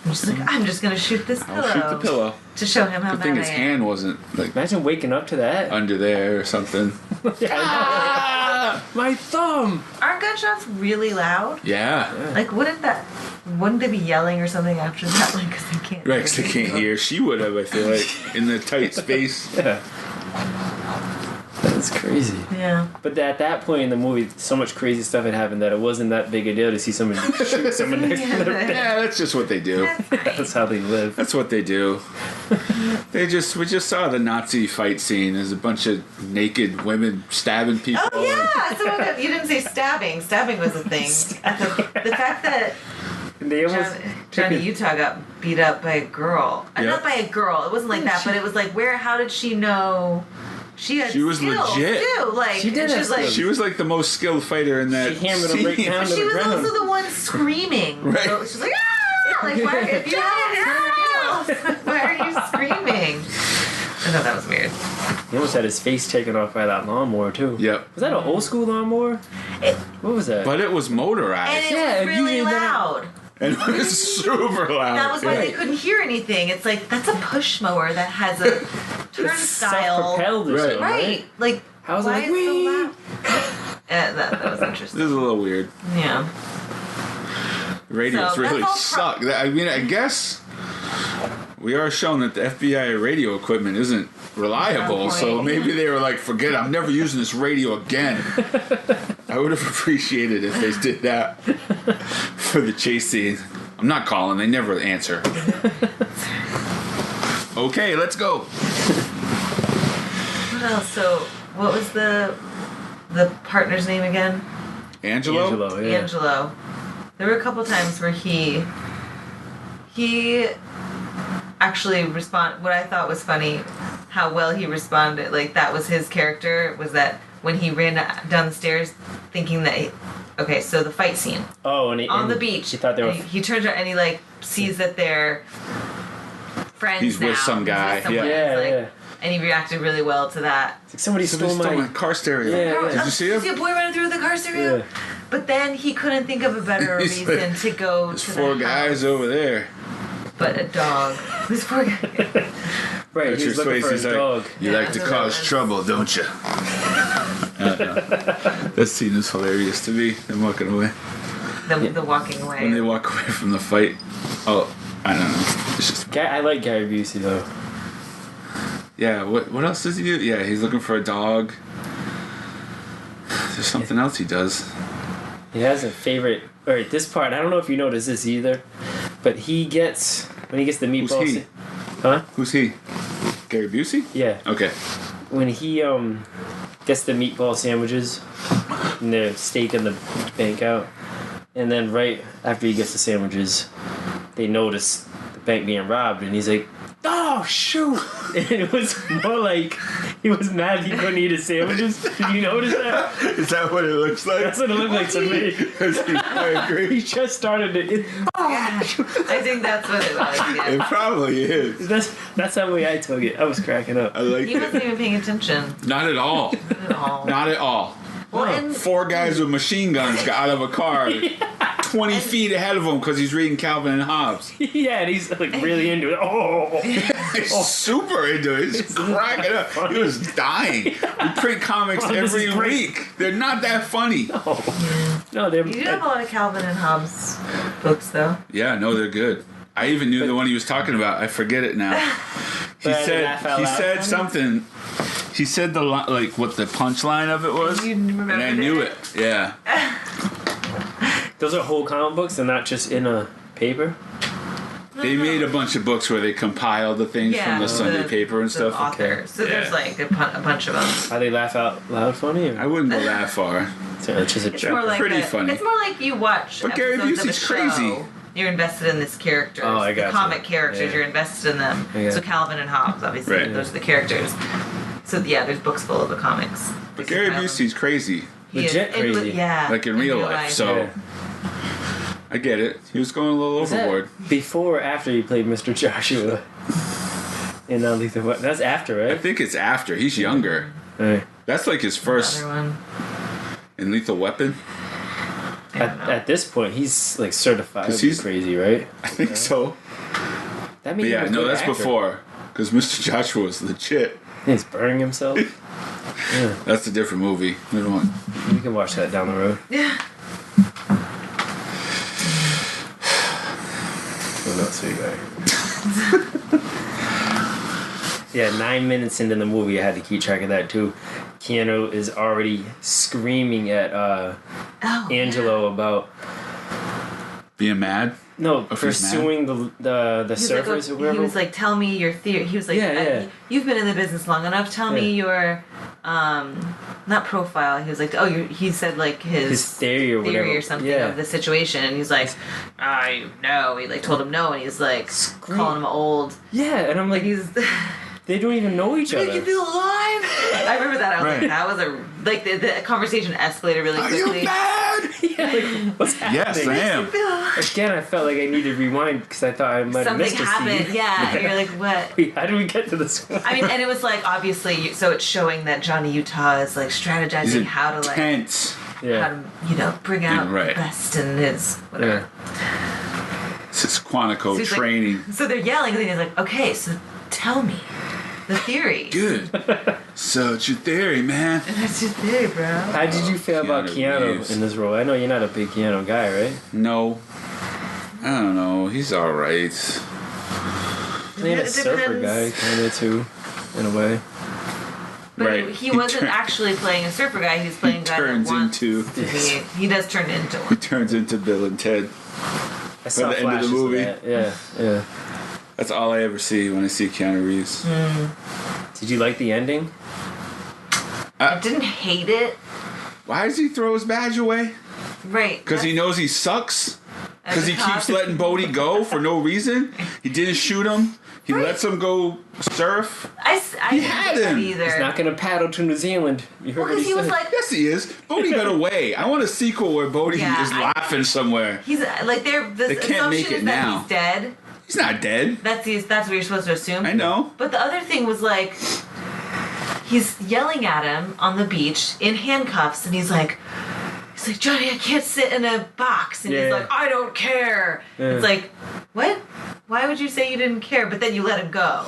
I'm just like, I'm just gonna shoot this pillow. I'll shoot the pillow. To show him how Good mad thing I his am. hand wasn't like Imagine waking up to that. under there or something. My thumb. Aren't gunshots really loud? Yeah. Like, wouldn't they be yelling or something after that? Like, because they can't. Right, 'cause they can't hear. She would have, I feel like, in the tight space. Yeah. That's crazy. Yeah. But at that point in the movie, so much crazy stuff had happened that it wasn't that big a deal to see someone shoot someone next to their bed. Yeah, that's just what they do. That's how they live. That's what they do. We just saw the Nazi fight scene. There's a bunch of naked women stabbing people. Oh yeah. So you didn't say stabbing. Stabbing was a thing. The fact that And they almost Johnny Utah got beat up by a girl. Yep. Not by a girl. It wasn't like that, but it was like, how did she know? She was skills, legit. Too. Like, She did and have was like, skills. She was like the most skilled fighter in that She hammered him scene. right down. she the was ground. also the one screaming. Right. So she's like, ah! Like, why, if you have why are you screaming? I thought that was weird. He almost had his face taken off by that lawnmower too. Yep. Was that an old school lawnmower? What was that? But it was motorized. And it Yeah, was really usually they're not- loud. And it was super loud. That was why they Yeah. couldn't hear anything. It's like, that's a push mower that has a turnstile. Self-propelled or Right. something, right? Right. Like, How's it why like, is it so "Wee"? loud? That was interesting. This is a little weird. Yeah. Radios So, really that's all suck. I mean, I guess we are shown that the FBI radio equipment isn't reliable, so point. maybe they were like, forget it, I'm never using this radio again. I would have appreciated if they did that for the chase scene. I'm not calling, they never answer. Okay, let's go. What else? So, what was the partner's name again? Angelo? Angelo, yeah. Angelo. There were a couple times where he actually what I thought was funny, how well he responded. Like, that was his character, was that when he ran down the stairs thinking that okay, so the fight scene Oh, and on the beach. She thought they were. He turns around and he like sees that they're friends. He's with now. some He's guy, with someone. yeah. It's like- Yeah. And he reacted really well to that. It's like somebody Somebody stole stole my. my car stereo. Yeah, yeah. Did you see him? See a boy running through the car stereo? Yeah. But then he couldn't think of a better He's reason like, to go There's to 4 the guys house, over there. but a dog. This poor guy. Right, Patrick he's looking for his Swayze's like, dog. you Yeah, like to that's cause what it was. trouble, don't you? That scene is hilarious to me. Them walking away. The walking away. When they walk away from the fight. Oh, I don't know. It's just, I like Gary Busey though. yeah, what else does he do? Yeah, he's looking for a dog. There's something else he does. He has a favorite. Or at this part, I don't know if you noticed this either, but when he gets the meatballs. Who's he? Huh? Who's he? Gary Busey? Yeah. Okay. When he gets the meatball sandwiches and the steak and the bank out, and then right after he gets the sandwiches, they notice the bank being robbed, and he's like, "Oh shoot!" And it was more like he was mad he couldn't eat his sandwiches. Did you notice that? Is that what it looks like? That's what it looked like to me. I agree. He just started it. Yeah. I think that's what it was. It Yeah. probably is. That's the way I took it. I was cracking up. I like He it. wasn't even paying attention Not at all. at all. Not at all. Well, and 4 guys with machine guns got out of a car 20 feet ahead of him because he's reading Calvin and Hobbes. Yeah, and he's like really into it. Oh, He's super into it. He's cracking up. He was dying. We print comics Oh, this every is great. week. They're not that funny. no, they're. you do have a lot of Calvin and Hobbes books, though. Yeah, no, they're good. I even knew the one he was talking about. I forget it now. He But said laugh out he loud said funny? something. He said like what the punchline of it was, You remember and I knew it. Yeah. Those are whole comic books. They're not just in a paper. They made a bunch of books where they compiled the things from the Sunday paper and the stuff. Author. So there's Yeah. like a bunch of them. Are they laugh out loud funny? I Or? wouldn't go that far. So it's just a It's joke. more like pretty funny. It's more like you watch. But Gary episodes of a Busey's crazy. show, You're invested in this character. Oh, I the gotcha. comic characters. Yeah. You're invested in them. Yeah. So Calvin and Hobbes, obviously, Right. those are the characters. So yeah, there's books full of the comics. But Gary Busey's crazy, He is- legit in- crazy. yeah. like in real life. So Yeah. I get it. He was going a little Was that overboard. before or after he played Mr. Joshua in Lethal Weapon? That's after, I right? think it's after. He's younger. Right. That's like his first Another one. in Lethal Weapon. I don't know. At this point, he's like certified 'Cause to be he's- crazy, right? I think so. That But made yeah, him a no, good that's actor. before. Because Mr. Joshua was legit. He's burning himself. Yeah, That's a different movie. We don't want. we can watch that down the road. Yeah. What else we got? Yeah, 9 minutes into the movie, I had to keep track of that too. Keanu is already screaming at Angelo about Being mad. no If he's pursuing the He was like, surfers or whatever. he was like, tell me your theory. He was like, Yeah. you've been in the business long enough. Tell me Yeah. your, not profile. He was like, oh, he said like his theory or whatever. or something Yeah. of the situation. And he's like, no. He like told him no, and he's like calling him old. Yeah, and I'm like, He's they don't even know each make you other. feel alive. I remember that. I was Right. like, that was the conversation escalated really Are quickly. you mad? Yeah, like, what's happening? Yes, I am. Again, I felt like I needed to rewind because I thought I might have Something missed a happened. scene. Yeah, you're like, what? Wait, how did we get to this one? I mean, and it was like obviously, so it's showing that Johnny Utah is like He's strategizing how to like intense. how Yeah. to bring out Right. the best in his whatever. Yeah. It's his Quantico So he's like- training. So they're yelling, and he's like, okay, so tell me the theory. Good. So it's your theory, man. And that's your theory, bro. How did you feel about Keanu Keanu Reeves. in this role? I know you're not a big Keanu guy, right? No. I don't know. He's all right. Playing a It surfer guy, depends. kind of too, in a way. But Right. he wasn't actually playing a surfer guy. He was playing a guy that turns wants into- to be. He does turn into He one. turns into Bill and Ted. I saw the end of the flashes movie. that. Yeah, yeah. That's all I ever see when I see Keanu Reeves. Did you like the ending? I didn't hate it. Why does he throw his badge away? Right. Because he knows he sucks? As Because a he cop. keeps letting Bodie go for no reason? He didn't shoot him. He Right. lets him go surf. I He didn't had get that him. either. He's not gonna paddle to New Zealand. You heard Well, what because he was said. like, Yes, he is. Bodie got away. I want a sequel where Bodie Yeah, is I- laughing somewhere. he's like, the They can't assumption make it is that now. he's dead. He's not dead. That's what you're supposed to assume. I know. But the other thing was like, he's yelling at him on the beach in handcuffs, and he's like, Johnny, I can't sit in a box, and he's Yeah. like, I don't care. Yeah. It's like, what? Why would you say you didn't care? But then you let him go.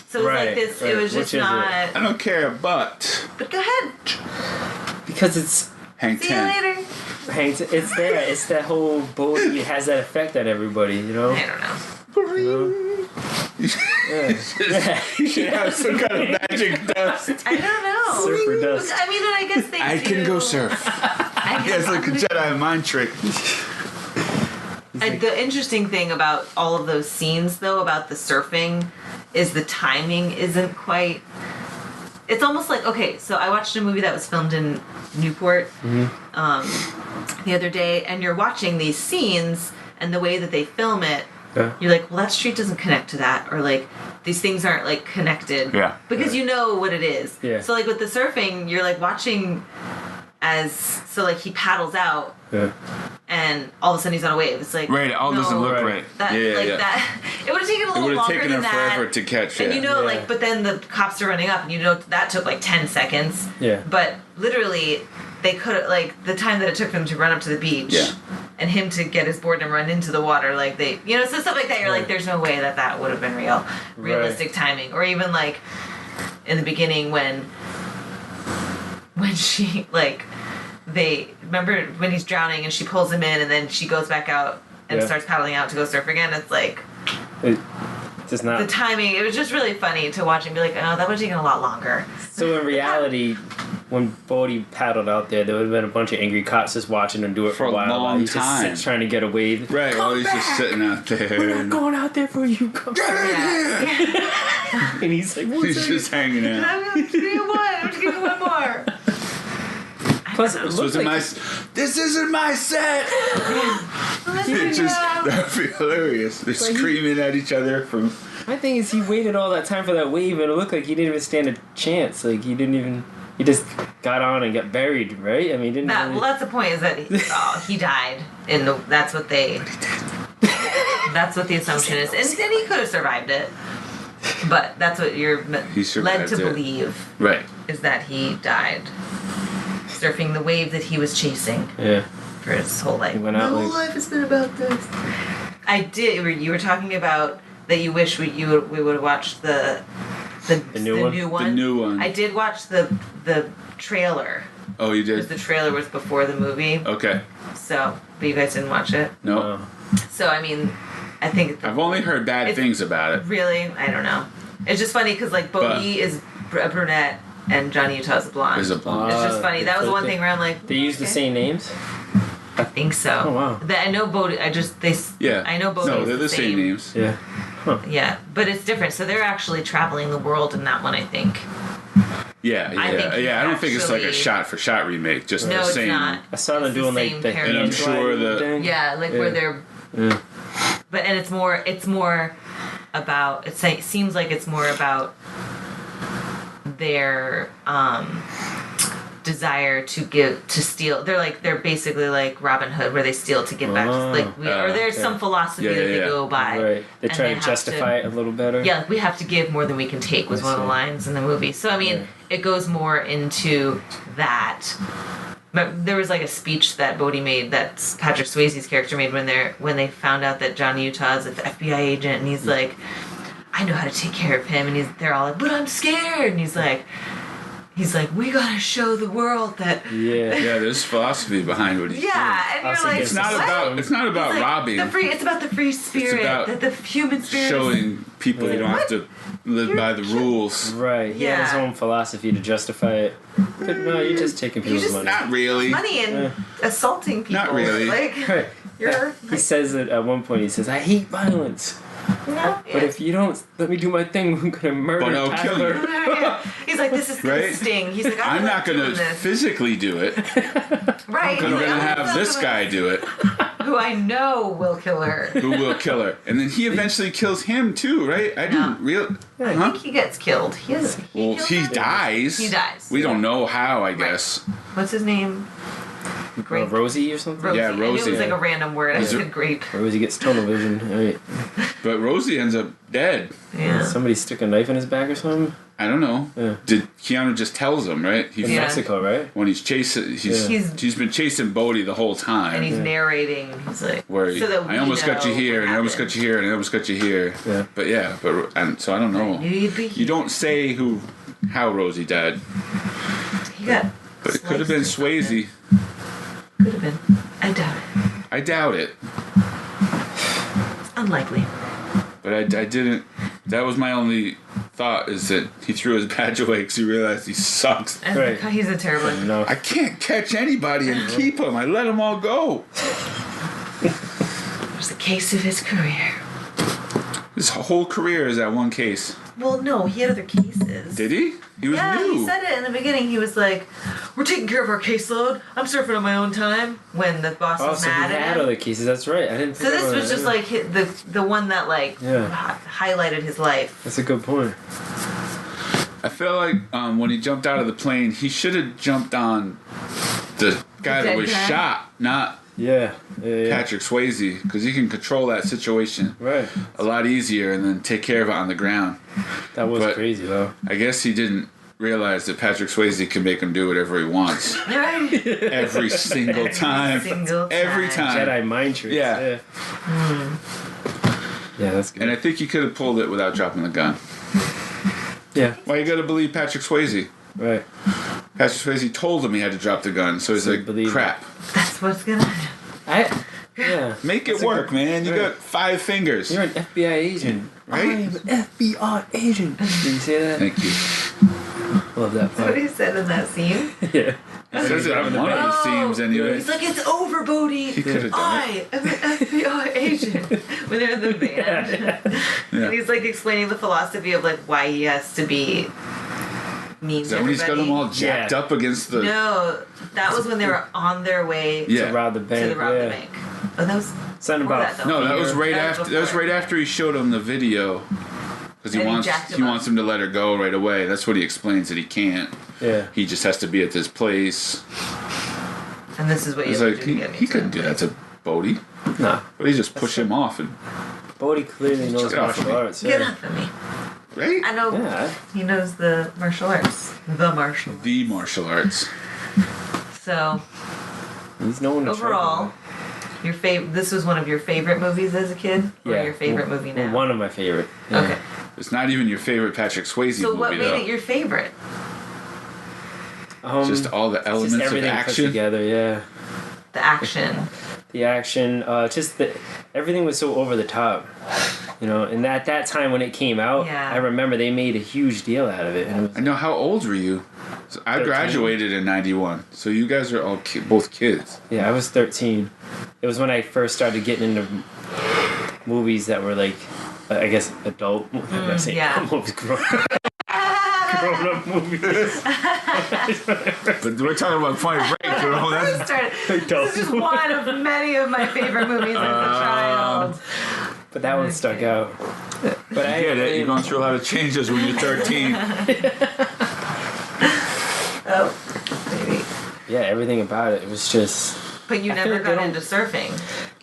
So it was Right, like this. right. It was Which just is it? not. I don't care, but But go ahead. because it's Hank See you 10. later. hangs. It's there. It's that whole Bodie has that effect on everybody. You know. I don't know. Yeah. You should have some kind of magic dust. I don't know. Surfer dust. I mean, I guess they I do. can go surf. I Yeah, it's like a Jedi mind trick. The interesting thing about all of those scenes, though, about the surfing, is the timing isn't quite. It's almost like, okay, so I watched a movie that was filmed in Newport the other day, and you're watching these scenes and the way that they film it. Yeah. You're like, well, that street doesn't connect to that, or like these things aren't like connected. Yeah. Because you know what it is. Yeah. So like with the surfing, you're like watching like he paddles out Yeah. and all of a sudden he's on a wave. It's like Right, it all doesn't look Right. right. that, yeah, like yeah. that. It would have taken a It little would have longer taken than him that. forever to catch And it. you know, Yeah. like, but then the cops are running up, and you know that took like 10 seconds. Yeah. But literally, they could like the time that it took them to run up to the beach, Yeah. and him to get his board and run into the water, like they, you know, so stuff like that. You're like, Right. there's no way that would have been realistic timing, or even like in the beginning when she like they remember when he's drowning and she pulls him in and then she goes back out and Yeah. starts paddling out to go surf again. It's like It, just the not. timing. It was just really funny to watch and be like, oh, that would have taken a lot longer. So in reality, when Bodie paddled out there, there would have been a bunch of angry cops just watching him do it for a while. long while he's time. just trying to get a wave. Right, while he's just sitting out there. We're not going out there for you. Come Yeah. And he's like, what's He's just hanging out. I'm just getting one. I'm just getting one more. Plus, it This looks isn't like this isn't my set. It's just that'd be hilarious. They're Like he- screaming at each other from. my thing is he waited all that time for that wave, and it looked like he didn't even stand a chance. Like he didn't even. He just got on and got buried, right? I mean, he didn't. That, really- well, that's the point. Is that he died, and that's what they. That's what the assumption is, and he could have survived it, but that's what you're He survived led to it. believe Right. is that he died surfing the wave that he was chasing yeah. for his whole life. He went out My whole like- life has been about this. I did. You were talking about that you wish we would have watched the new one? The new one. I did watch the trailer. Oh, you Because did. the trailer was before the movie, Okay. so but you guys didn't watch it. No, Uh, So I mean, I think I've only heard bad It's- things about it. really, I don't know. It's just funny because like Bodhi is a brunette and Johnny Utah is a blonde. Is a blonde. It's just funny. they That was the one flipped thing it. where I'm like, They use the okay. same names. I think so. Oh, wow. That I know Bodhi. Yeah. I know Bodhi. No, is they're the same names. Yeah. Yeah, but it's different. So they're actually traveling the world in that one, I think. Yeah, I think he's I don't think it's like a actually- shot-for-shot remake. Just No, the it's same. not. I saw them It's the doing same like the character. And I'm sure the- thing. Yeah, like where they're. Yeah. But and it's more about. It seems like it's more about their desire to steal. They're basically like Robin Hood, where they steal to give back. Or there's some philosophy yeah, that they yeah. go by. Right. They and try they to have justify it a little better. Yeah, like we have to give more than we can take was I one of the see. lines in the movie. So I mean, Yeah. it goes more into that. But there was like a speech that Bodhi made, that Patrick Swayze's character made when they found out that Johnny Utah is an FBI agent, and he's like, I know how to take care of him, and they're all like, but I'm scared, and he's like, we gotta show the world that. Yeah. Yeah, there's philosophy behind what he's doing. Yeah, and Also you're like, gets It's not what? about. It's not about He's like, robbing. It's about the free spirit, about that the human spirit. Showing people you don't have to live by the rules. Right. He had his Yeah. own philosophy to justify it. But no, you're just taking people's just money. Not really. money and assaulting people. Not really. Like, Right. you're. He says it at one point. He says, "I hate violence, No, but if you don't let me do my thing, I'm gonna murder But I'll kill Tyler." you. He's like, this is Right? the sting. He's like, I'm not gonna gonna this. physically do it. Right. I'm He's like, gonna I'm have not this gonna- guy do it, who I know will kill her. who will kill her, and then he eventually kills him too, right? I didn't real. I Huh? think he gets killed. Well, kills he her? dies. He dies. We don't know how, I guess. What's his name? Grape. Rosie or something. Rosie. Yeah, I knew it Rosie. was like a random word. I Is it- said grape. Rosie gets tunnel vision. Right. But Rosie ends up dead. Yeah. Somebody stick a knife in his back or something. I don't know. Yeah. Did Keanu just tells him, right? He In Yeah. Mexico, right? when he's chasing, Yeah. he's been chasing Bodhi the whole time. And he's narrating. He's like, where so that we I almost got you know here, what and I almost happened. got you here, and I almost got you here. Yeah. But yeah, and so I don't know. Knew you'd be You don't say how Rosie died, He got. but it could have been sliced or Swayze. something. Could have been. I doubt it. I doubt it, It's unlikely. but I didn't. That was my only thought, is that he threw his badge away because he realized he sucks. And Right. he's a terrible. No. I can't catch anybody and keep them. I let them all go. There's a case of his career. His whole career is that one case. Well, no, he had other cases. Did he? He was Yeah, new. he said it in the beginning. He was like, "We're taking care of our caseload. I'm surfing on my own time." When the boss Oh, was so he mad at had him. other cases. That's right. I didn't. So pick this up on was that. just like the one that like Yeah. highlighted his life. That's a good point. I feel like when he jumped out of the plane, he should have jumped on the guy that dead was guy? shot, not Yeah. Yeah. Patrick Swayze, because he can control that situation Right. a lot easier and then take care of it on the ground. That was But- crazy though. I guess he didn't realize that Patrick Swayze can make him do whatever he wants Right. every single time. single Every time. time. Jedi mind tricks. Yeah. Yeah, that's good. And I think he could have pulled it without dropping the gun. Yeah. Why you gotta believe Patrick Swayze? Right. Patrick Swayze told him he had to drop the gun, so he's So like, believe crap. That's what's gonna happen. Yeah. Make it That's a work, good- man. You right. got 5 fingers. You're an FBI agent. Right? I am an FBI agent. Did you say that? Thank you. Love that That's what part. he said in that scene. Yeah. He says it on one of the scenes anyway. He's like, "It's over, Bodhi. He could have done I am an FBI agent." When they're in the van, Yeah. and he's like explaining the philosophy of like why he has to be mean Is to that when he's got everybody. them all jacked Yeah. up against the... No, that was when they were on their way Yeah. To rob the to bank. the rob yeah. the bank. Oh, that was Something before about that, though. No, that was right That was after. That was before. right after he showed him the video, because he And he wants jacked him he up. wants him to let her go right away. That's what he explains that he can't. Yeah. He just has to be at this place. And this is what you He's have like to do to he, get me he to couldn't do that to Bodhi, Nah. but he just pushed him off and Bodhi clearly knows Get off martial me. arts. Get Yeah. off of me. right. I know Yeah. he knows the martial arts. The martial arts. The martial arts. So He's known to overall, your this was one of your favorite movies as a kid? Or Yeah. your favorite movie now? One of my favorite. Yeah. Okay. It's not even your favorite Patrick Swayze So movie what made though. it your favorite? Just all the just elements of everything put action. together. Yeah. The action. The action, just the everything was so over the top. You know, and at that time when it came out, Yeah. I remember they made a huge deal out of it. And it was I know. How old were you? So I 13. graduated in '91, so you guys are all both kids. Yeah, I was 13. It was when I first started getting into movies that were like, I guess, adult. I'm not saying yeah. movies, grown-up movies. But we're talking about Point Break, bro. That's This is one of many of my favorite movies as a child. But that one stuck out. But I get it. You're going through a lot of changes when you're 13. Oh, maybe. Yeah, everything about it was just. But you I never feel like they got don't- into surfing.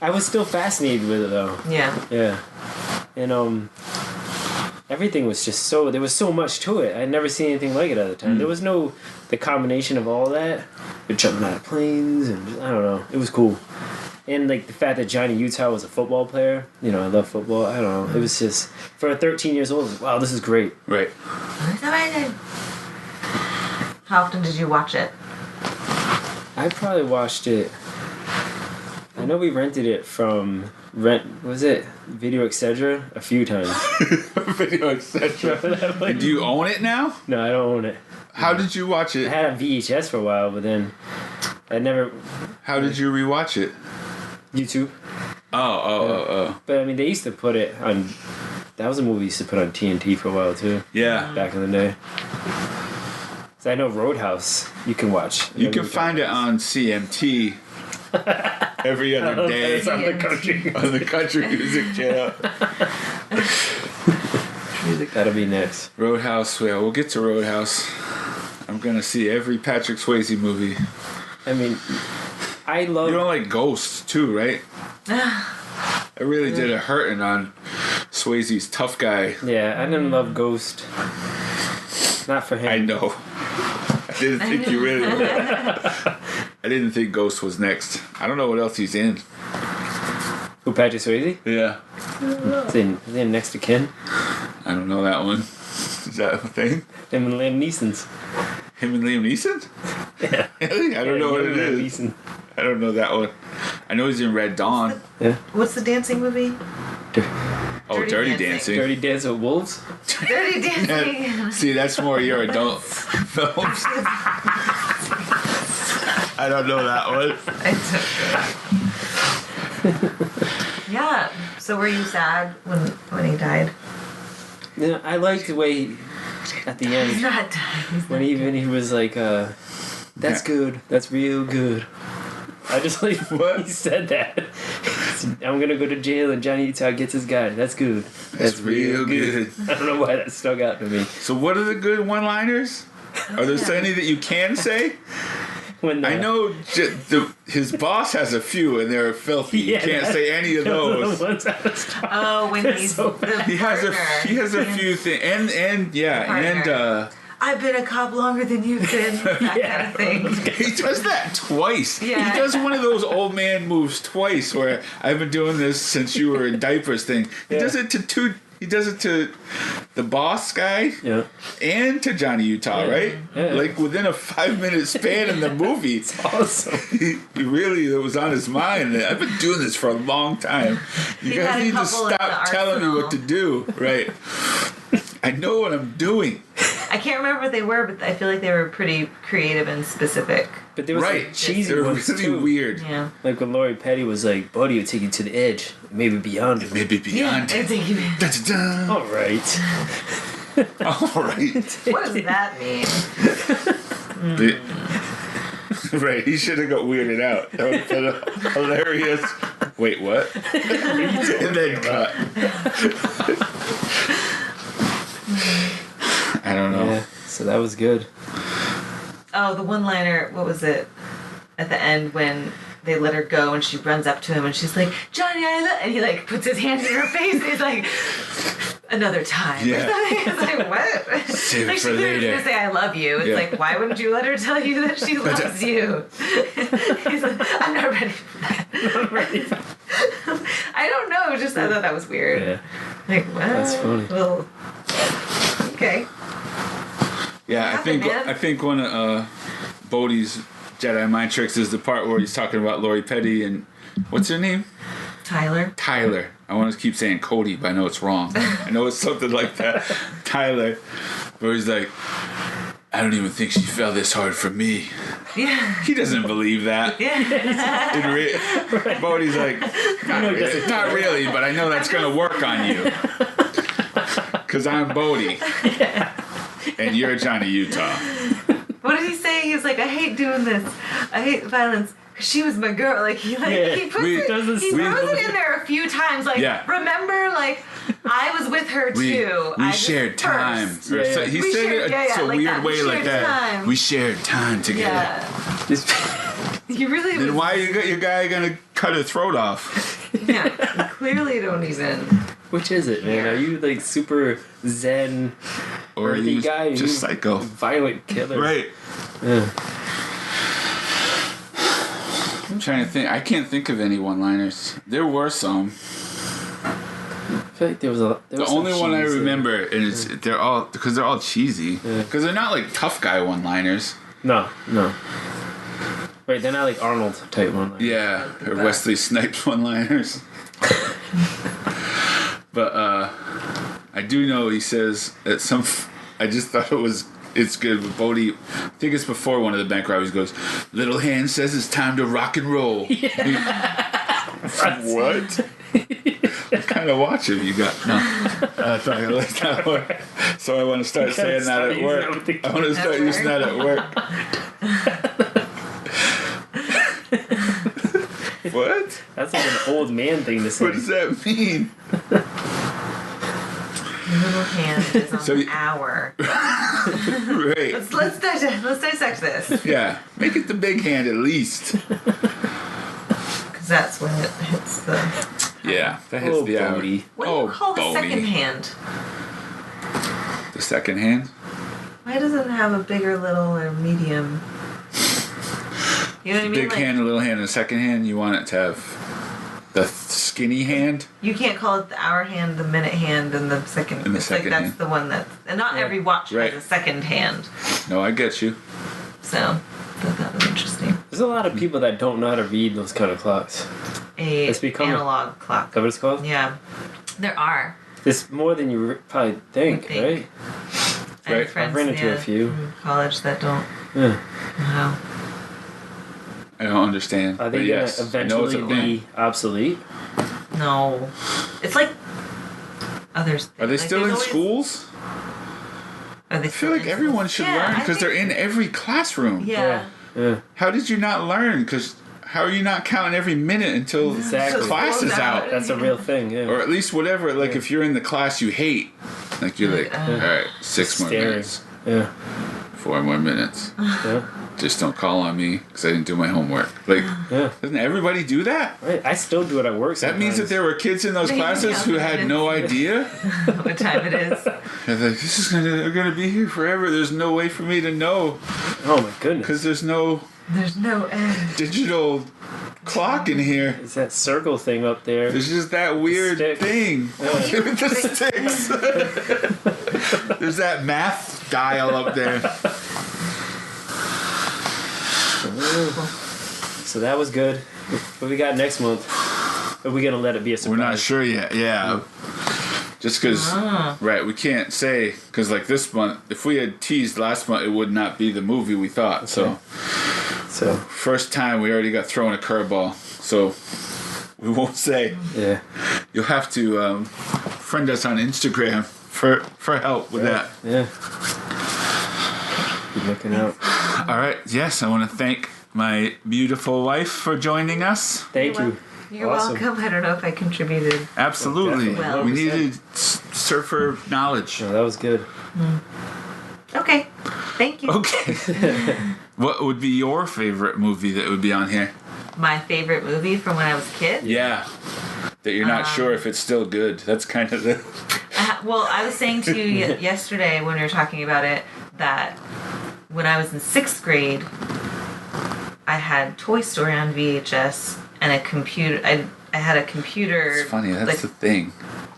I was still fascinated with it though. Yeah. Yeah, and everything was just so. There was so much to it. I'd never seen anything like it at the time. There was no the combination of all that, with jumping out of planes and just, I don't know. It was cool. And like the fact that Johnny Utah was a football player, you know, I love football. I don't know. It was just for 13 years old. Wow, this is great. Right. It's amazing. How often did you watch it? I probably watched it. I know we rented it from Video Etc. a few times. Video, etc. Do you own it now? No, I don't own it. How did you watch I it? had it on VHS for a while, but then I never How did you rewatch it? YouTube. Oh. But I mean, they used to put it on. That was a movie used to put on TNT for a while too, Yeah. back in the day. So I know Roadhouse you can watch. You can find it on CMT every other day It's on the country. on the country music channel. That'll be next. Roadhouse. Yeah, we'll get to Roadhouse. I'm gonna see every Patrick Swayze movie. I mean, I love. You don't like Ghost too, right? I really did a hurting on Swayze's tough guy. Yeah, I didn't love Ghost. Not for him. I know. I didn't think you really would. I didn't think Ghost was next. I don't know what else he's in. Who, Patrick Swayze? Yeah. Is in Next to Kin? I don't know that one. Is that a thing? Him and Liam Neeson's. Him and Liam Neeson? Yeah. Really? I don't know what it Liam is. Neeson. I don't know that one. I know he's in Red Dawn. Yeah. What's the dancing movie? Oh, Dirty Dirty Dancing. Dancing. Dirty Dance with Wolves? Dirty Dancing. See, that's more your adult films. I don't know that one. Yeah. So were you sad when he died? Yeah, I liked the way at the He's end not dying. when he was like, that's good. That's real good. I just like What? he said that. I'm gonna go to jail and Johnny Utah gets his guy. That's good. That's real good. I don't know why that stuck out to me. So what are the good one-liners? Are there any that you can say? When I know his boss has a few, and they're filthy. You Yeah, can't say any of those. Ones I was talking- Oh, when he's so the He has partner. a few things, and Partner. I've been a cop longer than you've been. That kind of thing. he does that twice. Yeah. He does one of those old man moves twice, where I've been doing this since you were in diapers thing. He Yeah. does it to two. He does it to the boss guy Yeah. and to Johnny Utah, Yeah. right? Yeah. Like within a 5-minute span in the movie. Awesome. He really, it was on his mind. I've been doing this for a long time. You He had guys a need to couple in stop the telling me what arsenal. to do. Right. I know what I'm doing. I can't remember what they were, but I feel like they were pretty creative and specific. But there was Right. like cheesy They're ones really too. weird. Yeah. Like when Lori Petty was like, "Buddy, will take you to the edge, maybe beyond it." Maybe beyond. I think you- Da-da-da. All right. All right. What does that mean? Right. He should have got weirded out. That would have been hilarious. Wait, what? And then cut. I don't know. Yeah. So that was good. Oh, the one-liner. What was it? At the end when they let her go and she runs up to him and she's like, "Johnny, I love," and he like puts his hand in her face and he's like, "Another time." Yeah. It's like, what? Save it Like for she literally later. gonna say, "I love you." It's Yeah. like, why wouldn't you let her tell you that she loves you? He's like, "I'm not ready for that." I don't know. Just I thought that was weird. Yeah. Like, what? That's funny. Well, okay. Yeah, happened, man? I think one of Bodhi's Jedi mind tricks is the part where he's talking about Lori Petty and what's her name? Tyler. Tyler. I want to keep saying Cody, but I know it's wrong. I know it's something like that. Tyler. Where he's like, I don't even think she fell this hard for me. Yeah. He doesn't believe that. Yeah. Bodie's like, not really, but I know that's going to work on you. Because I'm Bodie. And you're Johnny Utah. What did he say? He was like, I hate doing this. I hate violence. She was my girl. Like he puts We- it, does he this- throws it in there a few times. Like remember, like I was with her too. We I shared was time. first. Or so, he We said shared- it yeah, a like weird that. We way like shared that. time. We shared time together. Yeah. You really Then was, why your guy gonna cut her throat off? Yeah. You clearly don't even. Which is it, man? Are you like super zen, Or earthy you guy? Are just you psycho. violent killer? Right. Yeah. I'm trying to think. I can't think of any one-liners. There were some. I feel like there was a. There The was only some one I cheese in it. remember is they're all cheesy. Because they're not like tough guy one-liners. No. Wait, they're not like Arnold type one. Like, Yeah, or Wesley Snipes one-liners. But I do know he says at some. I just thought it's good with Bodie. I think it's before one of the bank robberies. Goes, little hand says it's time to rock and roll. What? What kind of watch have you got? No, I thought I like that one. So I want to start saying that at work. I want to start using that at work. What? That's like an old man thing to say. What does that mean? Little hand is on So the you- hour. Right. Let's dissect this Yeah. Make it the big hand at least. because that's when it hits the. Yeah. That hits Oh, the hour. Bodie. What do you call the second hand? The second hand? Why doesn't it have a bigger, little, or medium? You know what I mean? Big hand, a little hand, and a second hand. You want it to have the skinny hand? You can't call it the hour hand, the minute hand, and the second. And the it's second like that's hand. the one that's. And not every watch Right. has a second hand. No, I get you. So, I thought that was interesting. There's a lot of people that don't know how to read those kind of clocks. It's become- analog clock. Is that what it's called? Yeah, there are. It's more than you probably think, Think. right? I have Right. friends, I've ran into a few. in college that don't Yeah. know how. I don't understand. Are but they yes, gonna I know it's eventually a thing. be obsolete? No, it's like others. Are they like, still in there's always- schools? Are they I feel like everyone should learn because they're in every classroom. Yeah. Yeah. How did you not learn? Because how are you not counting every minute until Exactly. class is out? That's a real thing, yeah. Or at least whatever. Like if you're in the class you hate, like you're like, all right, 6 more Staring. minutes, Yeah. 4 more minutes. Yeah. Just don't call on me because I didn't do my homework. Like, Yeah. doesn't everybody do that? Right. I still do it at work. That means that sometimes. there were kids in those classes who had no idea. What time it is? They're like, this is they're gonna be here forever. There's no way for me to know Oh my goodness. because there's no There's no end. digital clock in here. It's that circle thing up there. There's just that weird Stick. thing with the sticks. There's that math dial up there. So that was good. What we got next month? Are we gonna let it be a surprise? We're not sure yet. Yeah. Just because, right, we can't say, because like this month, if we had teased last month, it would not be the movie we thought. So, So first time we already got thrown a curveball. So, we won't say. yeah. You'll have to friend us on Instagram for help with that. Yeah. Keep looking out. All right. Yes, I want to thank my beautiful wife for joining us. Thank you. You're Awesome. welcome. I don't know if I contributed. Absolutely. Definitely. We needed surfer knowledge. No, that was good. Okay. Thank you. Okay. What would be your favorite movie that would be on here? My favorite movie from when I was a kid. Yeah. That you're not sure if it's still good. That's kind of the. Well, I was saying to you yesterday when we were talking about it that when I was in 6th grade, I had Toy Story on VHS and a computer. I had a computer. It's funny. That's like, the thing.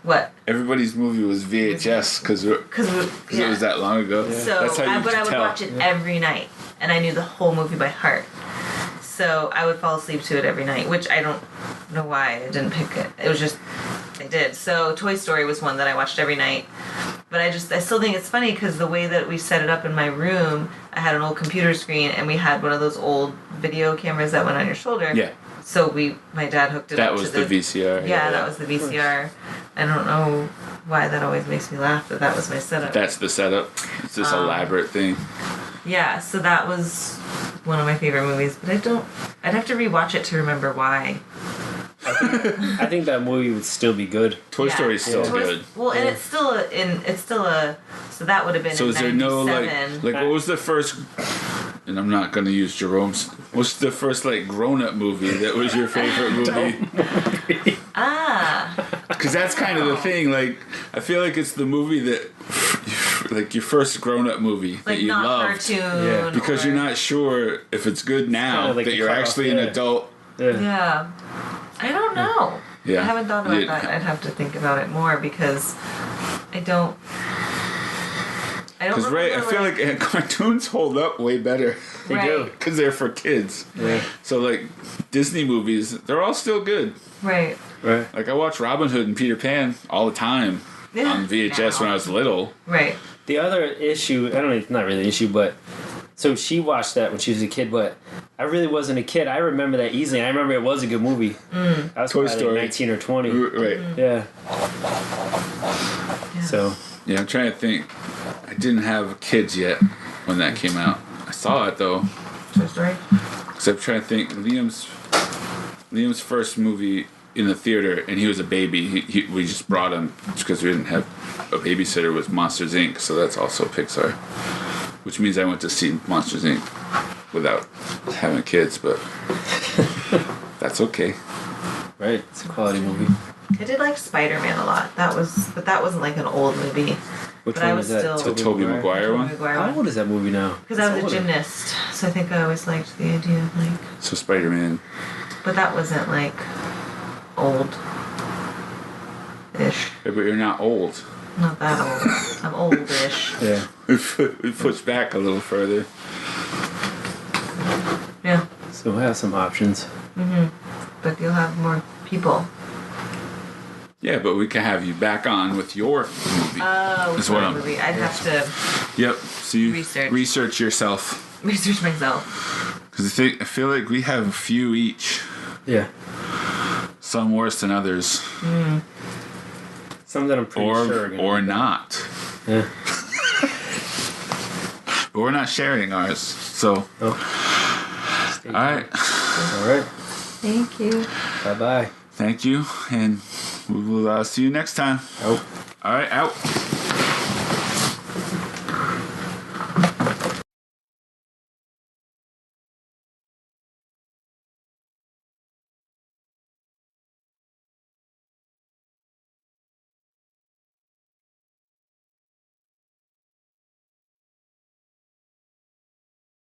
what? Everybody's movie was VHS because Because it was that long ago. So, That's how you but could I would tell. watch it every night, and I knew the whole movie by heart. So So I would fall asleep to it every night, which I don't know why I didn't pick it. It was just I did. So Toy Story was one that I watched every night. But I still think it's funny because the way that we set it up in my room, I had an old computer screen and we had one of those old video cameras that went on your shoulder. Yeah. So my dad hooked it That up was to the VCR. Yeah, that was the VCR. I don't know why that always makes me laugh that was my setup. That's the setup. It's this elaborate thing. Yeah, so that was one of my favorite movies, but I'd have to rewatch it to remember why. I think that movie would still be good. Toy Story is still good. Well, and it's still so that would have been So in is there no 97. like what was the first? And I'm not gonna use Jerome's. What's the first like grown-up movie that was your favorite movie? Because that's kind of the thing. Like I feel like it's the movie that, like your first grown-up movie that like you not loved. cartoon. Yeah. Because you're not sure if it's good now kinda like that the you're cutoff, actually an yeah. adult. Yeah. I don't know. Yeah. I haven't thought about Yeah. that. I'd have to think about it more because I don't Because I remember, feel like cartoons hold up way better. They Right. do. Because they're for kids. Yeah. So like Disney movies, they're all still good. Right. Right. Like I watch Robin Hood and Peter Pan all the time on VHS when I was little. Right. The other issue, I don't know, it's not really an issue, but so she watched that when she was a kid, but I really wasn't a kid. I remember that easily. I remember it was a good movie. I was Toy probably Story. like 19 or 20. Right. Yeah. So, Yeah, I'm trying to think. I didn't have kids yet when that came out. I saw it though. Toy Story. Because I'm trying to think. Liam's first movie in the theater, and he was a baby. We just brought him because we didn't have a babysitter. Was Monsters Inc. So that's also Pixar, which means I went to see Monsters Inc. without having kids, but that's okay. right, it's a quality movie. I did like Spider-Man a lot. But that wasn't like an old movie. Which But one I was was that? still- The Tobey Maguire one. How old is that movie now? Because I was It's a older. gymnast, so I think I always liked the idea of like. So Spider-Man. But that wasn't like old. Ish. But you're not old. Not that old. I'm oldish. Yeah. We push back a little further. Yeah. So we'll have some options. But you'll have more people. Yeah, but we can have you back on with your movie. Oh, That's what I'm- movie. I'd have to Yep. So you Research. yourself. research myself. Because I feel like we have a few each. Yeah. Some worse than others. Some that I'm pretty sure are gonna Or be bad. not. Yeah. But we're not sharing ours. So, Oh. Stay tuned. alright. All right. Thank you. Bye-bye. Thank you. And we will see you next time. Oh. Alright, out.